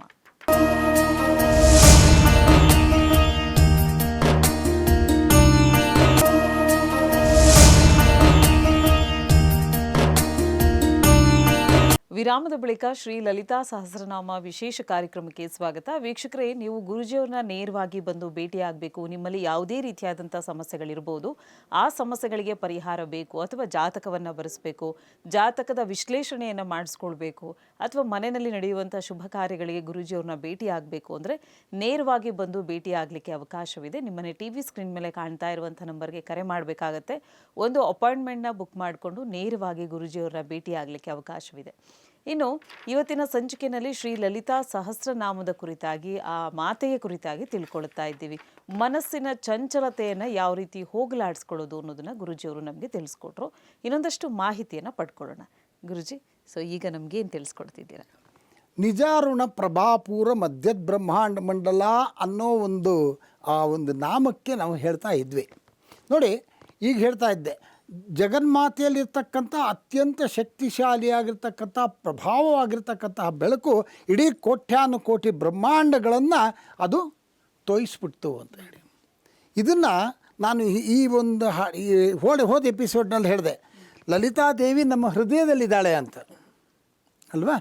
ವಿರಾಮದ ಬಳಿಕ ಶ್ರೀ ಲಲಿತಾ ಸಹಸ್ರನಾಮ ವಿಶೇಷ ಕಾರ್ಯಕ್ರಮಕ್ಕೆ ಸ್ವಾಗತ. ವೀಕ್ಷಕರೇ, ನೀವು ಗುರೂಜಿಯವ್ರನ್ನ ನೇರವಾಗಿ ಬಂದು ಭೇಟಿಯಾಗಬೇಕು, ನಿಮ್ಮಲ್ಲಿ ಯಾವುದೇ ರೀತಿಯಾದಂಥ ಸಮಸ್ಯೆಗಳಿರ್ಬೋದು, ಆ ಸಮಸ್ಯೆಗಳಿಗೆ ಪರಿಹಾರ ಬೇಕು, ಅಥವಾ ಜಾತಕವನ್ನು ಬರೆಸಬೇಕು, ಜಾತಕದ ವಿಶ್ಲೇಷಣೆಯನ್ನು ಮಾಡಿಸ್ಕೊಳ್ಬೇಕು, ಅಥವಾ ಮನೆಯಲ್ಲಿ ನಡೆಯುವಂಥ ಶುಭ ಕಾರ್ಯಗಳಿಗೆ ಗುರೂಜಿಯವ್ರನ್ನ ಭೇಟಿಯಾಗಬೇಕು ಅಂದರೆ ನೇರವಾಗಿ ಬಂದು ಭೇಟಿಯಾಗಲಿಕ್ಕೆ ಅವಕಾಶವಿದೆ. ನಿಮ್ಮನೆ ಟಿವಿ ಸ್ಕ್ರೀನ್ ಮೇಲೆ ಕಾಣ್ತಾ ಇರುವಂಥ ನಂಬರ್ಗೆ ಕರೆ ಮಾಡಬೇಕಾಗತ್ತೆ. ಒಂದು ಅಪಾಯಿಂಟ್ಮೆಂಟ್ನ ಬುಕ್ ಮಾಡಿಕೊಂಡು ನೇರವಾಗಿ ಗುರೂಜಿಯವ್ರನ್ನ ಭೇಟಿಯಾಗಲಿಕ್ಕೆ ಅವಕಾಶವಿದೆ. ಇನ್ನು ಇವತ್ತಿನ ಸಂಚಿಕೆಯಲ್ಲಿ ಶ್ರೀ ಲಲಿತಾ ಸಹಸ್ರನಾಮದ ಕುರಿತಾಗಿ, ಆ ಮಾತೆಯ ಕುರಿತಾಗಿ ತಿಳ್ಕೊಳ್ತಾ ಇದ್ದೀವಿ. ಮನಸ್ಸಿನ ಚಂಚಲತೆಯನ್ನು ಯಾವ ರೀತಿ ಹೋಗಲಾಡಿಸ್ಕೊಳ್ಳೋದು ಅನ್ನೋದನ್ನ ಗುರೂಜಿಯವರು ನಮಗೆ ತಿಳಿಸ್ಕೊಟ್ರು. ಇನ್ನೊಂದಷ್ಟು ಮಾಹಿತಿಯನ್ನು ಪಡ್ಕೊಳ್ಳೋಣ. ಗುರುಜಿ, ಈಗ ನಮ್ಗೆ ಏನು ತಿಳಿಸ್ಕೊಡ್ತಿದ್ದೀರಾ? ನಿಜಾರುಣ ಪ್ರಭಾಪೂರ ಮಧ್ಯದ ಬ್ರಹ್ಮಾಂಡ ಮಂಡಲ ಅನ್ನೋ ಒಂದು ನಾಮಕ್ಕೆ ನಾವು ಹೇಳ್ತಾ ಇದ್ವಿ ನೋಡಿ. ಈಗ ಹೇಳ್ತಾ ಇದ್ದೆ, ಜಗನ್ಮಾತೆಯಲ್ಲಿರ್ತಕ್ಕಂಥ ಅತ್ಯಂತ ಶಕ್ತಿಶಾಲಿಯಾಗಿರ್ತಕ್ಕಂಥ ಪ್ರಭಾವವಾಗಿರ್ತಕ್ಕಂತಹ ಬೆಳಕು ಇಡೀ ಕೋಟ್ಯಾನುಕೋಟಿ ಬ್ರಹ್ಮಾಂಡಗಳನ್ನು ಅದು ತೋಯಿಸ್ಬಿಡ್ತು ಅಂತ ಹೇಳಿ. ಇದನ್ನು ನಾನು ಈ ಒಂದು ಹೋದ ಎಪಿಸೋಡ್ನಲ್ಲಿ ಹೇಳಿದೆ, ಲಲಿತಾದೇವಿ ನಮ್ಮ ಹೃದಯದಲ್ಲಿದ್ದಾಳೆ ಅಂತ ಅಲ್ವಾ.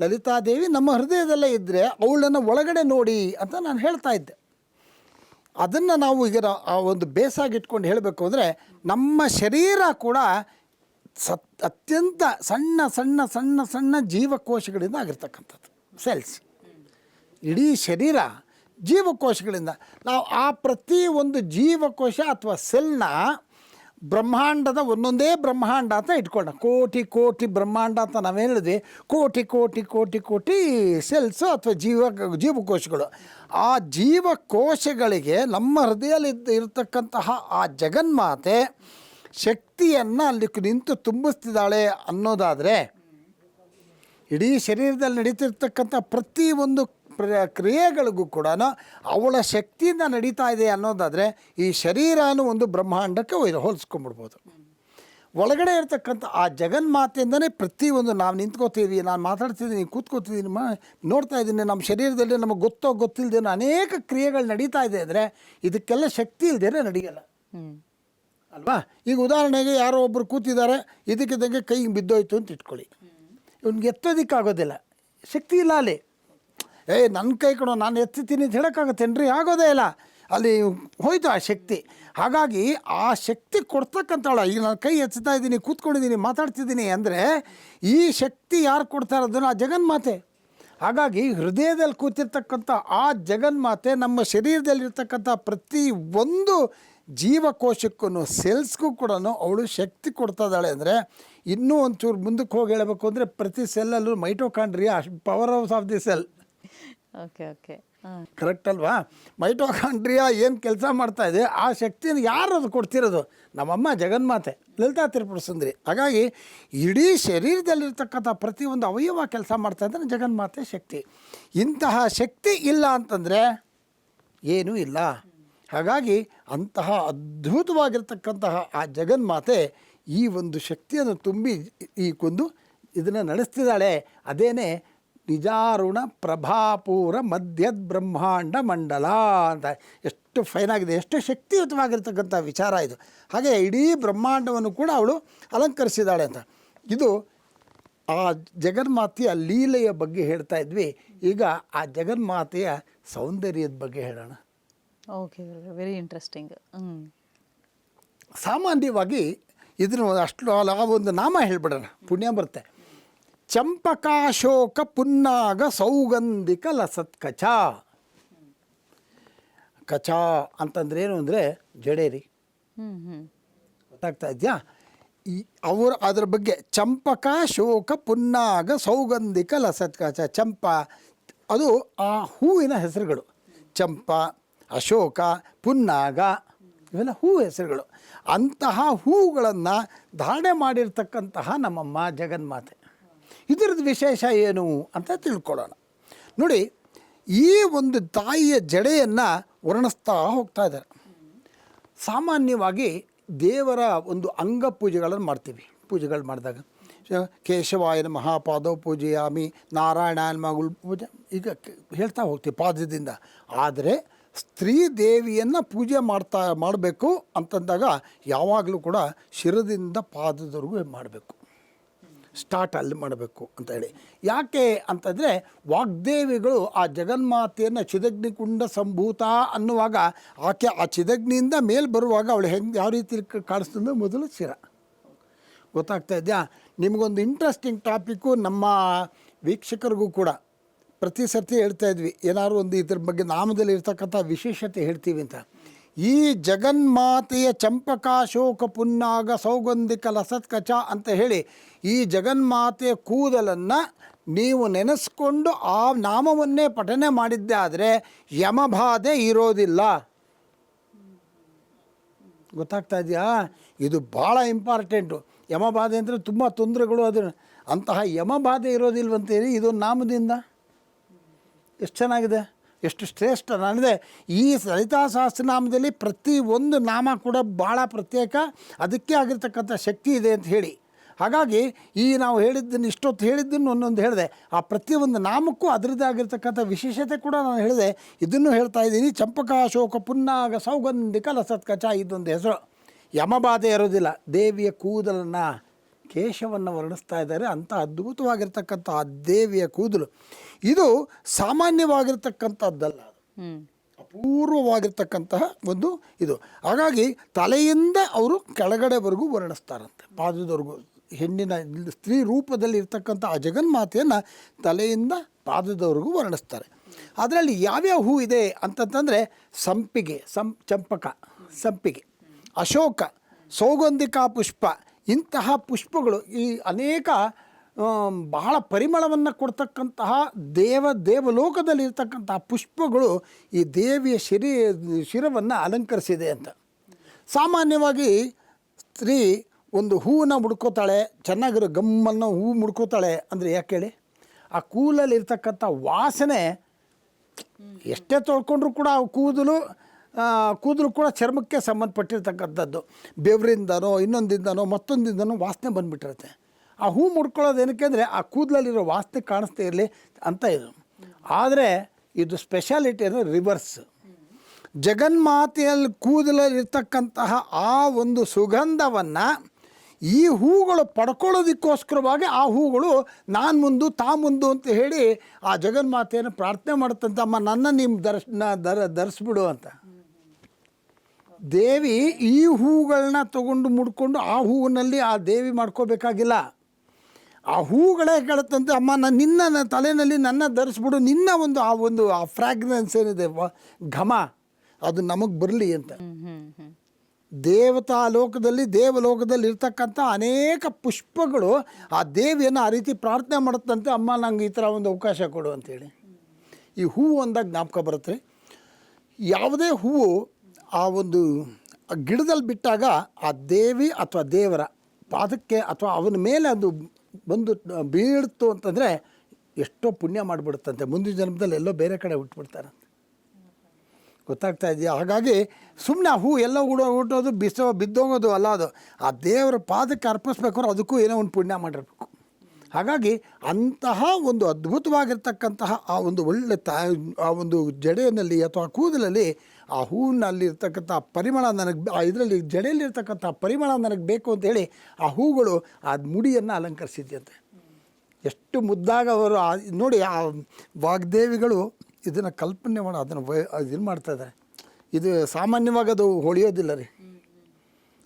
ಲಲಿತಾದೇವಿ ನಮ್ಮ ಹೃದಯದಲ್ಲೇ ಇದ್ದರೆ ಅವಳನ್ನು ಒಳಗಡೆ ನೋಡಿ ಅಂತ ನಾನು ಹೇಳ್ತಾ ಇದ್ದೆ. ಅದನ್ನು ನಾವು ಈಗ ಆ ಒಂದು ಬೇಸಾಗಿಟ್ಕೊಂಡು ಹೇಳಬೇಕು ಅಂದರೆ, ನಮ್ಮ ಶರೀರ ಕೂಡ ಅತ್ಯಂತ ಸಣ್ಣ ಸಣ್ಣ ಸಣ್ಣ ಸಣ್ಣ ಜೀವಕೋಶಗಳಿಂದ ಆಗಿರ್ತಕ್ಕಂಥದ್ದು, ಸೆಲ್ಸ್. ಇಡೀ ಶರೀರ ಜೀವಕೋಶಗಳಿಂದ. ನಾವು ಆ ಪ್ರತಿ ಒಂದು ಜೀವಕೋಶ ಅಥವಾ ಸೆಲ್ನ ಬ್ರಹ್ಮಾಂಡದ ಒಂದೊಂದೇ ಬ್ರಹ್ಮಾಂಡ ಅಂತ ಇಟ್ಕೊಳ್ಳೋಣ. ಕೋಟಿ ಕೋಟಿ ಬ್ರಹ್ಮಾಂಡ ಅಂತ ನಾವು ಹೇಳಿದ್ವಿ. ಕೋಟಿ ಕೋಟಿ ಕೋಟಿ ಕೋಟಿ ಸೆಲ್ಸು ಅಥವಾ ಜೀವಕೋಶಗಳು. ಆ ಜೀವಕೋಶಗಳಿಗೆ ನಮ್ಮ ಹೃದಯದಲ್ಲಿ ಇರತಕ್ಕಂತಹ ಆ ಜಗನ್ಮಾತೆ ಶಕ್ತಿಯನ್ನು ಅಲ್ಲಿ ನಿಂತು ತುಂಬಿಸ್ತಿದ್ದಾಳೆ ಅನ್ನೋದಾದರೆ, ಇಡೀ ಶರೀರದಲ್ಲಿ ನಡೀತಿರ್ತಕ್ಕಂಥ ಪ್ರತಿಯೊಂದು ಕ್ರಿಯೆಗಳಿಗೂ ಕೂಡ ಅವಳ ಶಕ್ತಿಯಿಂದ ನಡೀತಾ ಇದೆ ಅನ್ನೋದಾದರೆ, ಈ ಶರೀರನೂ ಒಂದು ಬ್ರಹ್ಮಾಂಡಕ್ಕೆ ಹೋಲಿಸ್ಕೊಂಡ್ಬಿಡ್ಬೋದು. ಒಳಗಡೆ ಇರ್ತಕ್ಕಂಥ ಆ ಜಗನ್ಮಾತೆಯಿಂದನೇ ಪ್ರತಿಯೊಂದು ನಾವು ನಿಂತ್ಕೋತೀವಿ, ನಾನು ಮಾತಾಡ್ತಿದ್ದೀನಿ, ಕೂತ್ಕೋತಿದ್ದೀನಿ, ನೋಡ್ತಾ ಇದ್ದೀನಿ, ನಮ್ಮ ಶರೀರದಲ್ಲಿ ನಮಗೆ ಗೊತ್ತಿಲ್ಲದೇನೋ ಅನೇಕ ಕ್ರಿಯೆಗಳು ನಡೀತಾ ಇದೆ ಅಂದರೆ ಇದಕ್ಕೆಲ್ಲ ಶಕ್ತಿ ಇಲ್ಲದೇ ನಡೆಯಲ್ಲ ಅಲ್ವಾ. ಈಗ ಉದಾಹರಣೆಗೆ ಯಾರೋ ಒಬ್ಬರು ಕೂತಿದ್ದಾರೆ, ಇದಕ್ಕಿದ್ದಂಗೆ ಕೈಗೆ ಬಿದ್ದೋಯ್ತು ಅಂತ ಇಟ್ಕೊಳ್ಳಿ, ಇವ್ನಿಗೆ ಎತ್ತೋದಕ್ಕಾಗೋದಿಲ್ಲ, ಶಕ್ತಿ ಇಲ್ಲ ಅಲ್ಲಿ. ನನ್ನ ಕೈ ಕೊಡೋ, ನಾನು ಎತ್ತೀನಿ ಅಂತ ಹೇಳೋಕ್ಕಾಗತ್ತೇನ್ರಿ? ಆಗೋದೇ ಇಲ್ಲ, ಅಲ್ಲಿ ಹೋಯ್ತು ಆ ಶಕ್ತಿ. ಹಾಗಾಗಿ ಆ ಶಕ್ತಿ ಕೊಡ್ತಕ್ಕಂಥವಳ, ಈಗ ನಾನು ಕೈ ಎತ್ತಾ ಇದ್ದೀನಿ, ಕೂತ್ಕೊಂಡಿದ್ದೀನಿ, ಮಾತಾಡ್ತಿದ್ದೀನಿ ಅಂದರೆ ಈ ಶಕ್ತಿ ಯಾರು ಕೊಡ್ತಾ ಇರೋದನ್ನು? ಆ ಜಗನ್ಮಾತೆ. ಹಾಗಾಗಿ ಹೃದಯದಲ್ಲಿ ಕೂತಿರ್ತಕ್ಕಂಥ ಆ ಜಗನ್ಮಾತೆ ನಮ್ಮ ಶರೀರದಲ್ಲಿರ್ತಕ್ಕಂಥ ಪ್ರತಿ ಒಂದು ಜೀವಕೋಶಕ್ಕೂ ಸೆಲ್ಸ್ಗೂ ಕೂಡ ಅವಳು ಶಕ್ತಿ ಕೊಡ್ತಾ ಇದ್ದಾಳೆ. ಅಂದರೆ ಇನ್ನೂ ಒಂಚೂರು ಮುಂದಕ್ಕೆ ಹೋಗಿ ಹೇಳಬೇಕು ಅಂದರೆ, ಪ್ರತಿ ಸೆಲ್ಲಲ್ಲೂ mitochondria, power house of the cell. Okay correct ಅಲ್ವಾ? ಮೈಟೋಕಾಂಡ್ರಿಯಾ ಏನು ಕೆಲಸ ಮಾಡ್ತಾ ಇದೆ, ಆ ಶಕ್ತಿಯನ್ನು ಯಾರು ಅದು ಕೊಡ್ತಿರೋದು? ನಮ್ಮಮ್ಮ ಜಗನ್ಮಾತೆ ಲಲಿತಾ ತ್ರಿಪುರ ಸುಂದರಿ. ಹಾಗಾಗಿ ಇಡೀ ಶರೀರದಲ್ಲಿರ್ತಕ್ಕಂಥ ಪ್ರತಿಯೊಂದು ಅವಯವ ಕೆಲಸ ಮಾಡ್ತಾ ಇದ್ದಾರೆ ಜಗನ್ಮಾತೆ ಶಕ್ತಿ. ಇಂತಹ ಶಕ್ತಿ ಇಲ್ಲ ಅಂತಂದರೆ ಏನೂ ಇಲ್ಲ. ಹಾಗಾಗಿ ಅಂತಹ ಅದ್ಭುತವಾಗಿರ್ತಕ್ಕಂತಹ ಆ ಜಗನ್ಮಾತೆ ಈ ಒಂದು ಶಕ್ತಿಯನ್ನು ತುಂಬಿ ಇದನ್ನು ನಡೆಸ್ತಿದ್ದಾಳೆ. ಅದೇನೇ ನಿಜಾರುಣ ಪ್ರಭಾಪೂರ ಮಧ್ಯದ ಬ್ರಹ್ಮಾಂಡ ಮಂಡಲ ಅಂತ. ಎಷ್ಟು ಫೈನಾಗಿದೆ, ಎಷ್ಟು ಶಕ್ತಿಯುತವಾಗಿರ್ತಕ್ಕಂಥ ವಿಚಾರ ಇದು. ಹಾಗೆ ಇಡೀ ಬ್ರಹ್ಮಾಂಡವನ್ನು ಕೂಡ ಅವಳು ಅಲಂಕರಿಸಿದ್ದಾಳೆ ಅಂತ. ಇದು ಆ ಜಗನ್ಮಾತೆಯ ಲೀಲೆಯ ಬಗ್ಗೆ ಹೇಳ್ತಾ ಇದ್ವಿ. ಈಗ ಆ ಜಗನ್ಮಾತೆಯ ಸೌಂದರ್ಯದ ಬಗ್ಗೆ ಹೇಳೋಣ. Okay, very interesting. ಸಾಮಾನ್ಯವಾಗಿ ಇದನ್ನು ಅಷ್ಟು ಆ ಒಂದು ನಾಮ ಹೇಳ್ಬಿಡೋಣ, ಪುಣ್ಯ ಬರುತ್ತೆ. ಚಂಪಕಾಶೋಕ ಪುನ್ನಾಗ ಸೌಗಂಧಿಕ ಲಸತ್ಕಚ. ಕಚ ಅಂತಂದ್ರೆ ಏನು ಅಂದರೆ ಜಡೇರಿ, ಗೊತ್ತಾಗ್ತಾ ಇದೆಯಾ? ಅದರ ಬಗ್ಗೆ ಚಂಪಕ ಶೋಕ ಪುನ್ನಾಗ ಸೌಗಂಧಿಕ ಲಸತ್ಕಚ. ಚಂಪ ಅದು ಆ ಹೂವಿನ ಹೆಸರುಗಳು. ಚಂಪ, ಅಶೋಕ, ಪುನ್ನಾಗ ಇವೆಲ್ಲ ಹೂ ಹೆಸರುಗಳು. ಅಂತಹ ಹೂಗಳನ್ನು ಧಾರಣೆ ಮಾಡಿರ್ತಕ್ಕಂತಹ ನಮ್ಮಮ್ಮ ಜಗನ್ಮಾತೆ. ಇದರದ್ದು ವಿಶೇಷ ಏನು ಅಂತ ತಿಳ್ಕೊಳ್ಳೋಣ. ನೋಡಿ, ಈ ಒಂದು ತಾಯಿಯ ಜಡೆಯನ್ನು ವರ್ಣಿಸ್ತಾ ಹೋಗ್ತಾ ಇದ್ದಾರೆ. ಸಾಮಾನ್ಯವಾಗಿ ದೇವರ ಒಂದು ಅಂಗ ಪೂಜೆಗಳನ್ನು ಮಾಡ್ತೀವಿ. ಪೂಜೆಗಳು ಮಾಡಿದಾಗ ಕೇಶವಾಯನ ಮಹಾಪಾದವ ಪೂಜೆಯಾಮಿ, ನಾರಾಯಣನ ಮಗಳು ಪೂಜೆ ಈಗ ಹೇಳ್ತಾ ಹೋಗ್ತೀವಿ ಪಾದದಿಂದ. ಆದರೆ ಸ್ತ್ರೀ ದೇವಿಯನ್ನು ಪೂಜೆ ಮಾಡಬೇಕು ಅಂತಂದಾಗ ಯಾವಾಗಲೂ ಕೂಡ ಶಿರದಿಂದ ಪಾದದವರೆಗೂ ಮಾಡಬೇಕು. ಸ್ಟಾರ್ಟ್ ಅಲ್ಲಿ ಮಾಡಬೇಕು ಅಂತ ಹೇಳಿ. ಯಾಕೆ ಅಂತಂದರೆ ವಾಗ್ದೇವಿಗಳು ಆ ಜಗನ್ಮಾತೆಯನ್ನು ಚಿದಗ್ನಿಕುಂಡ ಸಂಭೂತ ಅನ್ನುವಾಗ ಆಕೆ ಆ ಚಿದಗ್ನಿಯಿಂದ ಮೇಲೆ ಬರುವಾಗ ಅವಳು ಯಾವ ರೀತಿ ಕಾಣಿಸ್ತಂದ್ರೆ ಮೊದಲು ಶಿರ. ಗೊತ್ತಾಗ್ತಾ ಇದೆಯಾ? ನಿಮಗೊಂದು ಇಂಟ್ರೆಸ್ಟಿಂಗ್ ಟಾಪಿಕ್ಕು ನಮ್ಮ ವೀಕ್ಷಕರಿಗೂ ಕೂಡ ಪ್ರತಿ ಸರ್ತಿ ಹೇಳ್ತಾ ಇದ್ವಿ, ಏನಾದ್ರು ಒಂದು ಇದ್ರ ಬಗ್ಗೆ ನಾಮದಲ್ಲಿ ಇರ್ತಕ್ಕಂಥ ವಿಶೇಷತೆ ಹೇಳ್ತೀವಿ ಅಂತ. ಈ ಜಗನ್ಮಾತೆಯ ಚಂಪಕಾಶೋಕ ಪುನ್ನಾಗ ಸೌಗಂಧಿಕ ಲಸತ್ಕಚ ಅಂತ ಹೇಳಿ ಈ ಜಗನ್ಮಾತೆಯ ಕೂದಲನ್ನು ನೀವು ನೆನೆಸ್ಕೊಂಡು ಆ ನಾಮವನ್ನೇ ಪಠನೆ ಮಾಡಿದ್ದೆ ಆದರೆ ಯಮಬಾಧೆ ಇರೋದಿಲ್ಲ. ಗೊತ್ತಾಗ್ತಾ ಇದೆಯಾ? ಇದು ಭಾಳ ಇಂಪಾರ್ಟೆಂಟು. ಯಮಬಾಧೆ ಅಂದರೆ ತುಂಬ ತೊಂದರೆಗಳು, ಅದು ಅಂತಹ ಯಮಬಾಧೆ ಇರೋದಿಲ್ವಂತೇಳಿ ಇದೊಂದು ನಾಮದಿಂದ ಎಷ್ಟು ಚೆನ್ನಾಗಿದೆ, ಎಷ್ಟು ಶ್ರೇಷ್ಠ. ನಾನಿದೆ ಈ ಲಲಿತಾ ಸಹಸ್ರನಾಮದಲ್ಲಿ ಪ್ರತಿ ಒಂದು ನಾಮ ಕೂಡ ಭಾಳ ಪ್ರತ್ಯೇಕ, ಅದಕ್ಕೆ ಆಗಿರ್ತಕ್ಕಂಥ ಶಕ್ತಿ ಇದೆ ಅಂತ ಹೇಳಿ. ಹಾಗಾಗಿ ಈ ನಾವು ಹೇಳಿದ್ದನ್ನು ಇಷ್ಟೊತ್ತು ಹೇಳಿದ್ದನ್ನು ಒಂದೊಂದು ಹೇಳಿದೆ, ಆ ಪ್ರತಿಯೊಂದು ನಾಮಕ್ಕೂ ಅದರದ್ದೇ ಆಗಿರ್ತಕ್ಕಂಥ ವಿಶೇಷತೆ ಕೂಡ ನಾನು ಹೇಳಿದೆ. ಇದನ್ನು ಹೇಳ್ತಾ ಇದ್ದೀನಿ. ಚಂಪಕಾಶೋಕ ಪುನ್ನಾಗ ಸೌಗಂಧಿಕ ಲಸತ್ಕಚ ಇದೊಂದು ಹೆಸರು. ಯಮಬಾಧೆ ಇರೋದಿಲ್ಲ. ದೇವಿಯ ಕೂದಲನ್ನು ಕೇಶವನ್ನು ವರ್ಣಿಸ್ತಾ ಇದ್ದಾರೆ. ಅಂಥ ಅದ್ಭುತವಾಗಿರ್ತಕ್ಕಂಥ ಆ ದೇವಿಯ ಕೂದಲು ಇದು ಸಾಮಾನ್ಯವಾಗಿರ್ತಕ್ಕಂಥದ್ದಲ್ಲ, ಅಪೂರ್ವವಾಗಿರ್ತಕ್ಕಂತಹ ಒಂದು ಇದು. ಹಾಗಾಗಿ ತಲೆಯಿಂದ ಅವರು ಕೆಳಗಡೆವರೆಗೂ ವರ್ಣಿಸ್ತಾರಂತೆ, ಪಾದದವರೆಗೂ. ಹೆಣ್ಣಿನ ಸ್ತ್ರೀ ರೂಪದಲ್ಲಿ ಇರ್ತಕ್ಕಂಥ ಆ ಜಗನ್ಮಾತೆಯನ್ನು ತಲೆಯಿಂದ ಪಾದದವರೆಗೂ ವರ್ಣಿಸ್ತಾರೆ. ಅದರಲ್ಲಿ ಯಾವ್ಯಾವ ಹೂ ಇದೆ ಅಂತಂತಂದರೆ ಸಂಪಿಗೆ, ಚಂಪಕ, ಸಂಪಿಗೆ, ಅಶೋಕ, ಸೌಗಂಧಿಕ ಪುಷ್ಪ, ಇಂತಹ ಪುಷ್ಪಗಳು ಈ ಅನೇಕ ಬಹಳ ಪರಿಮಳವನ್ನು ಕೊಡ್ತಕ್ಕಂತಹ ದೇವಲೋಕದಲ್ಲಿರ್ತಕ್ಕಂತಹ ಪುಷ್ಪಗಳು ಈ ದೇವಿಯ ಶಿರವನ್ನು ಅಲಂಕರಿಸಿದೆ ಅಂತ. ಸಾಮಾನ್ಯವಾಗಿ ಸ್ತ್ರೀ ಒಂದು ಹೂವನ್ನು ಮುಡ್ಕೋತಾಳೆ, ಚೆನ್ನಾಗಿರೋ ಗಮ್ಮನ್ನು ಹೂವು ಮುಡ್ಕೋತಾಳೆ ಅಂದರೆ ಯಾಕೆ ಹೇಳಿ? ಆ ಕೂದಲಲ್ಲಿರ್ತಕ್ಕಂಥ ವಾಸನೆ ಎಷ್ಟೇ ತೊಳ್ಕೊಂಡ್ರೂ ಕೂಡ ಆ ಕೂದಲು ಕೂಡ ಚರ್ಮಕ್ಕೆ ಸಂಬಂಧಪಟ್ಟಿರ್ತಕ್ಕಂಥದ್ದು. ಬೆವರಿಂದನೋ ಇನ್ನೊಂದಿಂದನೋ ಮತ್ತೊಂದಿಂದನೋ ವಾಸನೆ ಬಂದುಬಿಟ್ಟಿರುತ್ತೆ. ಆ ಹೂ ಮುಡ್ಕೊಳ್ಳೋದು ಏನಕ್ಕೆ ಅಂದರೆ ಆ ಕೂದಲಲ್ಲಿರೋ ವಾಸನೆ ಕಾಣಿಸ್ತಾ ಇರಲಿ ಅಂತ ಇದು. ಆದರೆ ಇದು ಸ್ಪೆಷಾಲಿಟಿ ಅಂದರೆ ರಿವರ್ಸ್. ಜಗನ್ಮಾತೆಯಲ್ಲಿ ಕೂದಲಲ್ಲಿರ್ತಕ್ಕಂತಹ ಆ ಒಂದು ಸುಗಂಧವನ್ನು ಈ ಹೂಗಳು ಪಡ್ಕೊಳ್ಳೋದಕ್ಕೋಸ್ಕರವಾಗಿ ಆ ಹೂಗಳು ನಾನು ಮುಂದು ತಾ ಮುಂದು ಅಂತ ಹೇಳಿ ಆ ಜಗನ್ಮಾತೆಯನ್ನು ಪ್ರಾರ್ಥನೆ ಮಾಡುತ್ತಂತ, ಅಮ್ಮ ನನ್ನ ನಿಮ್ಮ ಧರಿಸ್ಬಿಡು ಅಂತ. ದೇವಿ ಈ ಹೂಗಳನ್ನ ತಗೊಂಡು ಮುಡ್ಕೊಂಡು ಆ ಹೂವಿನಲ್ಲಿ ಆ ದೇವಿ ಮಾಡ್ಕೋಬೇಕಾಗಿಲ್ಲ. ಆ ಹೂಗಳೇ ಕೇಳುತ್ತಂತೆ, ಅಮ್ಮ ನಿನ್ನ ತಲೆಯಲ್ಲಿ ನನ್ನ ಧರಿಸ್ಬಿಡು, ನಿನ್ನ ಆ ಫ್ರಾಗ್ರೆನ್ಸ್ ಏನಿದೆ ಘಮ ಅದು ನಮಗೆ ಬರಲಿ ಅಂತ. ದೇವಲೋಕದಲ್ಲಿ ಇರ್ತಕ್ಕಂಥ ಅನೇಕ ಪುಷ್ಪಗಳು ಆ ದೇವಿಯನ್ನು ಆ ರೀತಿ ಪ್ರಾರ್ಥನೆ ಮಾಡುತ್ತಂತೆ, ಅಮ್ಮ ನಂಗೆ ಈ ಥರ ಒಂದು ಅವಕಾಶ ಕೊಡು ಅಂತೇಳಿ. ಈ ಹೂವು ಅಂದಾಗ ಜ್ಞಾಪಕ ಬರುತ್ತೆ. ಯಾವುದೇ ಹೂವು ಆ ಒಂದು ಗಿಡದಲ್ಲಿ ಬಿಟ್ಟಾಗ ಆ ದೇವಿ ಅಥವಾ ದೇವರ ಪಾದಕ್ಕೆ ಅಥವಾ ಅವನ ಮೇಲೆ ಅದು ಬಂದು ಬೀಳ್ತು ಅಂತಂದರೆ ಎಷ್ಟೋ ಪುಣ್ಯ ಮಾಡಿಬಿಡುತ್ತಂತೆ. ಮುಂದಿನ ಜನ್ಮದಲ್ಲಿ ಎಲ್ಲೋ ಬೇರೆ ಕಡೆ ಹುಟ್ಬಿಡ್ತಾರೆ. ಗೊತ್ತಾಗ್ತಾ ಇದೆಯಾ? ಹಾಗಾಗಿ ಸುಮ್ಮನೆ ಆ ಹೂ ಎಲ್ಲ ಹುಟ್ಟೋದು ಬಿದ್ದೋಗೋದು ಅಲ್ಲ, ಅದು ಆ ದೇವರ ಪಾದಕ್ಕೆ ಅರ್ಪಿಸ್ಬೇಕಾದ್ರೆ ಅದಕ್ಕೂ ಏನೋ ಒಂದು ಪುಣ್ಯ ಮಾಡಿರ್ಬೇಕು. ಹಾಗಾಗಿ ಅಂತಹ ಒಂದು ಅದ್ಭುತವಾಗಿರ್ತಕ್ಕಂತಹ ಆ ಒಂದು ಒಳ್ಳೆ ಆ ಒಂದು ಜಡೆಯಲ್ಲಿ ಅಥವಾ ಕೂದಲಲ್ಲಿ ಆ ಹೂವಿನಲ್ಲಿರ್ತಕ್ಕಂಥ ಪರಿಮಳ ನನಗೆ ಇದರಲ್ಲಿ ಜಡೆಯಲ್ಲಿರ್ತಕ್ಕಂಥ ಪರಿಮಳ ನನಗೆ ಬೇಕು ಅಂತೇಳಿ ಆ ಹೂಗಳು ಆ ಮುಡಿಯನ್ನು ಅಲಂಕರಿಸಿದ್ಯಂತೆ. ಎಷ್ಟು ಮುದ್ದಾಗ ಅವರು ನೋಡಿ ಆ ವಾಗ್ದೇವಿಗಳು ಇದನ್ನು ಕಲ್ಪನೆ ಮಾಡಿ ಅದನ್ನು ಇದನ್ನು ಮಾಡ್ತಾಯಿದ್ದಾರೆ. ಇದು ಸಾಮಾನ್ಯವಾಗಿ ಅದು ಹೊಳೆಯೋದಿಲ್ಲ ರೀ,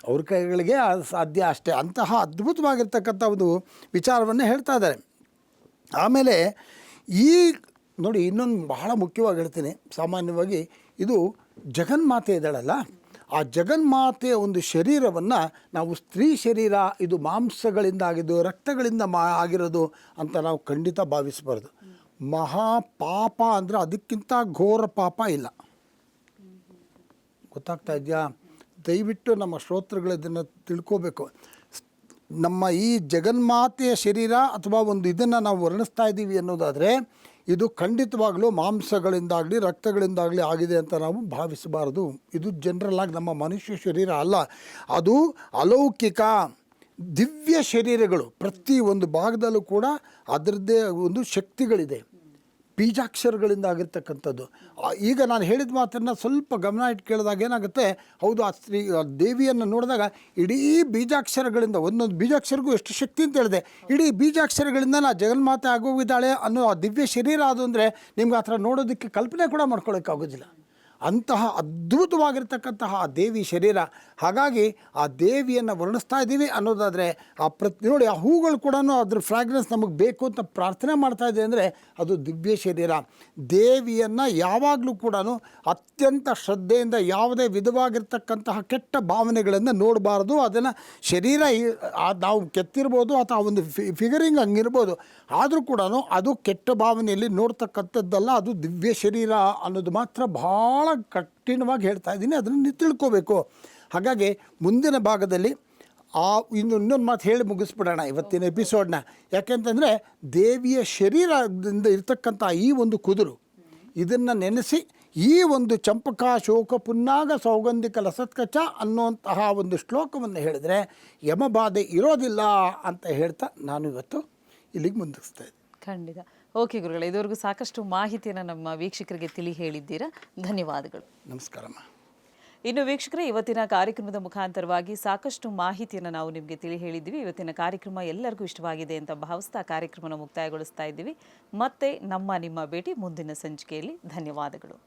ಅವ್ರ ಕೈಗಳಿಗೆ ಅದು ಸಾಧ್ಯ ಅಷ್ಟೇ. ಅಂತಹ ಅದ್ಭುತವಾಗಿರ್ತಕ್ಕಂಥ ಒಂದು ವಿಚಾರವನ್ನು ಹೇಳ್ತಾ ಇದ್ದಾರೆ. ಆಮೇಲೆ ಈ ನೋಡಿ ಇನ್ನೊಂದು ಬಹಳ ಮುಖ್ಯವಾಗಿ ಹೇಳ್ತೀನಿ. ಸಾಮಾನ್ಯವಾಗಿ ಇದು ಜಗನ್ಮಾತೆ ಇದ್ದಾಳಲ್ಲ, ಆ ಜಗನ್ಮಾತೆಯ ಒಂದು ಶರೀರವನ್ನು ನಾವು ಸ್ತ್ರೀ ಶರೀರ ಇದು ಮಾಂಸಗಳಿಂದ ಆಗಿದ್ದು ರಕ್ತಗಳಿಂದ ಆಗಿರೋದು ಅಂತ ನಾವು ಖಂಡಿತ ಭಾವಿಸಬಾರ್ದು. ಮಹಾಪಾಪ ಅಂದರೆ ಅದಕ್ಕಿಂತ ಘೋರ ಪಾಪ ಇಲ್ಲ. ಗೊತ್ತಾಗ್ತಾ ಇದೆಯಾ? ದಯವಿಟ್ಟು ನಮ್ಮ ಶ್ರೋತೃಗಳು ಇದನ್ನು ತಿಳ್ಕೋಬೇಕು. ನಮ್ಮ ಈ ಜಗನ್ಮಾತೆಯ ಶರೀರ ಅಥವಾ ಒಂದು ಇದನ್ನು ನಾವು ವರ್ಣಿಸ್ತಾ ಇದ್ದೀವಿ ಅನ್ನೋದಾದರೆ ಇದು ಖಂಡಿತವಾಗಲೂ ಮಾಂಸಗಳಿಂದಾಗಲಿ ರಕ್ತಗಳಿಂದಾಗಲಿ ಆಗಿದೆ ಅಂತ ನಾವು ಭಾವಿಸಬಾರ್ದು. ಇದು ಜನರಲ್ಲಾಗಿ ನಮ್ಮ ಮನುಷ್ಯ ಶರೀರ ಅಲ್ಲ, ಅದು ಅಲೌಕಿಕ ದಿವ್ಯ ಶರೀರಗಳು. ಪ್ರತಿ ಒಂದು ಭಾಗದಲ್ಲೂ ಕೂಡ ಅದರದ್ದೇ ಒಂದು ಶಕ್ತಿಗಳಿದೆ. ಬೀಜಾಕ್ಷರಗಳಿಂದ ಆಗಿರ್ತಕ್ಕಂಥದ್ದು. ಈಗ ನಾನು ಹೇಳಿದ ಮಾತನ್ನು ಸ್ವಲ್ಪ ಗಮನ ಇಟ್ಟು ಕೇಳಿದಾಗ ಏನಾಗುತ್ತೆ, ಹೌದು ಆ ದೇವಿಯನ್ನು ನೋಡಿದಾಗ ಇಡೀ ಬೀಜಾಕ್ಷರಗಳಿಂದ, ಒಂದೊಂದು ಬೀಜಾಕ್ಷರಗೂ ಎಷ್ಟು ಶಕ್ತಿ ಅಂತ ಹೇಳಿದೆ, ಇಡೀ ಬೀಜಾಕ್ಷರಗಳಿಂದ ನಾ ಜಗನ್ಮಾತೆ ಆಗೋಗಿದ್ದಾಳೆ ಅನ್ನೋ ಆ ದಿವ್ಯ ಶರೀರ ಅದು ಅಂದರೆ ನಿಮ್ಗೆ ಆ ಥರ ನೋಡೋದಕ್ಕೆ ಕಲ್ಪನೆ ಕೂಡ ಮಾಡ್ಕೊಳ್ಳೋಕ್ಕಾಗೋದಿಲ್ಲ. ಅಂತಹ ಅದ್ಭುತವಾಗಿರ್ತಕ್ಕಂತಹ ಆ ದೇವಿ ಶರೀರ. ಹಾಗಾಗಿ ಆ ದೇವಿಯನ್ನು ವರ್ಣಿಸ್ತಾ ಇದ್ದೀವಿ ಅನ್ನೋದಾದರೆ ನೋಡಿ ಆ ಹೂಗಳು ಕೂಡ ಅದ್ರ ಫ್ರಾಗ್ರೆನ್ಸ್ ನಮಗೆ ಬೇಕು ಅಂತ ಪ್ರಾರ್ಥನೆ ಮಾಡ್ತಾ ಇದೆ ಅಂದರೆ ಅದು ದಿವ್ಯ ಶರೀರ. ದೇವಿಯನ್ನು ಯಾವಾಗಲೂ ಕೂಡ ಅತ್ಯಂತ ಶ್ರದ್ಧೆಯಿಂದ ಯಾವುದೇ ವಿಧವಾಗಿರ್ತಕ್ಕಂತಹ ಕೆಟ್ಟ ಭಾವನೆಗಳನ್ನು ನೋಡಬಾರ್ದು. ಅದನ್ನು ಶರೀರ ನಾವು ಕೆತ್ತಿರ್ಬೋದು ಅಥವಾ ಒಂದು ಫಿಗರಿಂಗ್ ಹಂಗಿರ್ಬೋದು, ಆದರೂ ಕೂಡ ಅದು ಕೆಟ್ಟ ಭಾವನೆಯಲ್ಲಿ ನೋಡ್ತಕ್ಕಂಥದ್ದಲ್ಲ, ಅದು ದಿವ್ಯ ಶರೀರ ಅನ್ನೋದು ಮಾತ್ರ ಭಾಳ ಕಠಿಣವಾಗಿ ಹೇಳ್ತಾ ಇದ್ದೀನಿ, ಅದನ್ನು ತಿಳ್ಕೋಬೇಕು. ಹಾಗಾಗಿ ಮುಂದಿನ ಭಾಗದಲ್ಲಿ ಇನ್ನೊಂದು ಮಾತು ಹೇಳಿ ಮುಗಿಸ್ಬಿಡೋಣ ಇವತ್ತಿನ ಎಪಿಸೋಡ್ನ. ಯಾಕೆಂತಂದರೆ ದೇವಿಯ ಶರೀರದಿಂದ ಇರ್ತಕ್ಕಂಥ ಈ ಒಂದು ಕುದುರು, ಇದನ್ನು ನೆನೆಸಿ ಈ ಒಂದು ಚಂಪಕ ಶೋಕ ಪುನ್ನಾಗ ಸೌಗಂಧಿಕ ಲಸತ್ಕಚ ಅನ್ನುವಂತಹ ಒಂದು ಶ್ಲೋಕವನ್ನು ಹೇಳಿದರೆ ಯಮಬಾಧೆ ಇರೋದಿಲ್ಲ ಅಂತ ಹೇಳ್ತಾ ನಾನು ಇವತ್ತು ಇಲ್ಲಿಗೆ ಮುಂದುವರಿಸ್ತಾ ಇದ್ದೀನಿ. ಖಂಡಿತ. ಓಕೆ ಗುರುಗಳೇ, ಇದುವರೆಗೂ ಸಾಕಷ್ಟು ಮಾಹಿತಿಯನ್ನು ನಮ್ಮ ವೀಕ್ಷಕರಿಗೆ ತಿಳಿ ಹೇಳಿದ್ದೀರಾ. ಧನ್ಯವಾದಗಳು. ನಮಸ್ಕಾರಮ್ಮ. ಇನ್ನು ವೀಕ್ಷಕರೇ, ಇವತ್ತಿನ ಕಾರ್ಯಕ್ರಮದ ಮುಖಾಂತರವಾಗಿ ಸಾಕಷ್ಟು ಮಾಹಿತಿಯನ್ನು ನಾವು ನಿಮಗೆ ತಿಳಿ ಹೇಳಿದ್ದೀವಿ. ಇವತ್ತಿನ ಕಾರ್ಯಕ್ರಮ ಎಲ್ಲರಿಗೂ ಇಷ್ಟವಾಗಿದೆ ಅಂತ ಭಾವಿಸ್ತಾ ಕಾರ್ಯಕ್ರಮನ ಮುಕ್ತಾಯಗೊಳಿಸ್ತಾ ಇದ್ದೀವಿ. ಮತ್ತೆ ನಿಮ್ಮ ಭೇಟಿ ಮುಂದಿನ ಸಂಚಿಕೆಯಲ್ಲಿ. ಧನ್ಯವಾದಗಳು.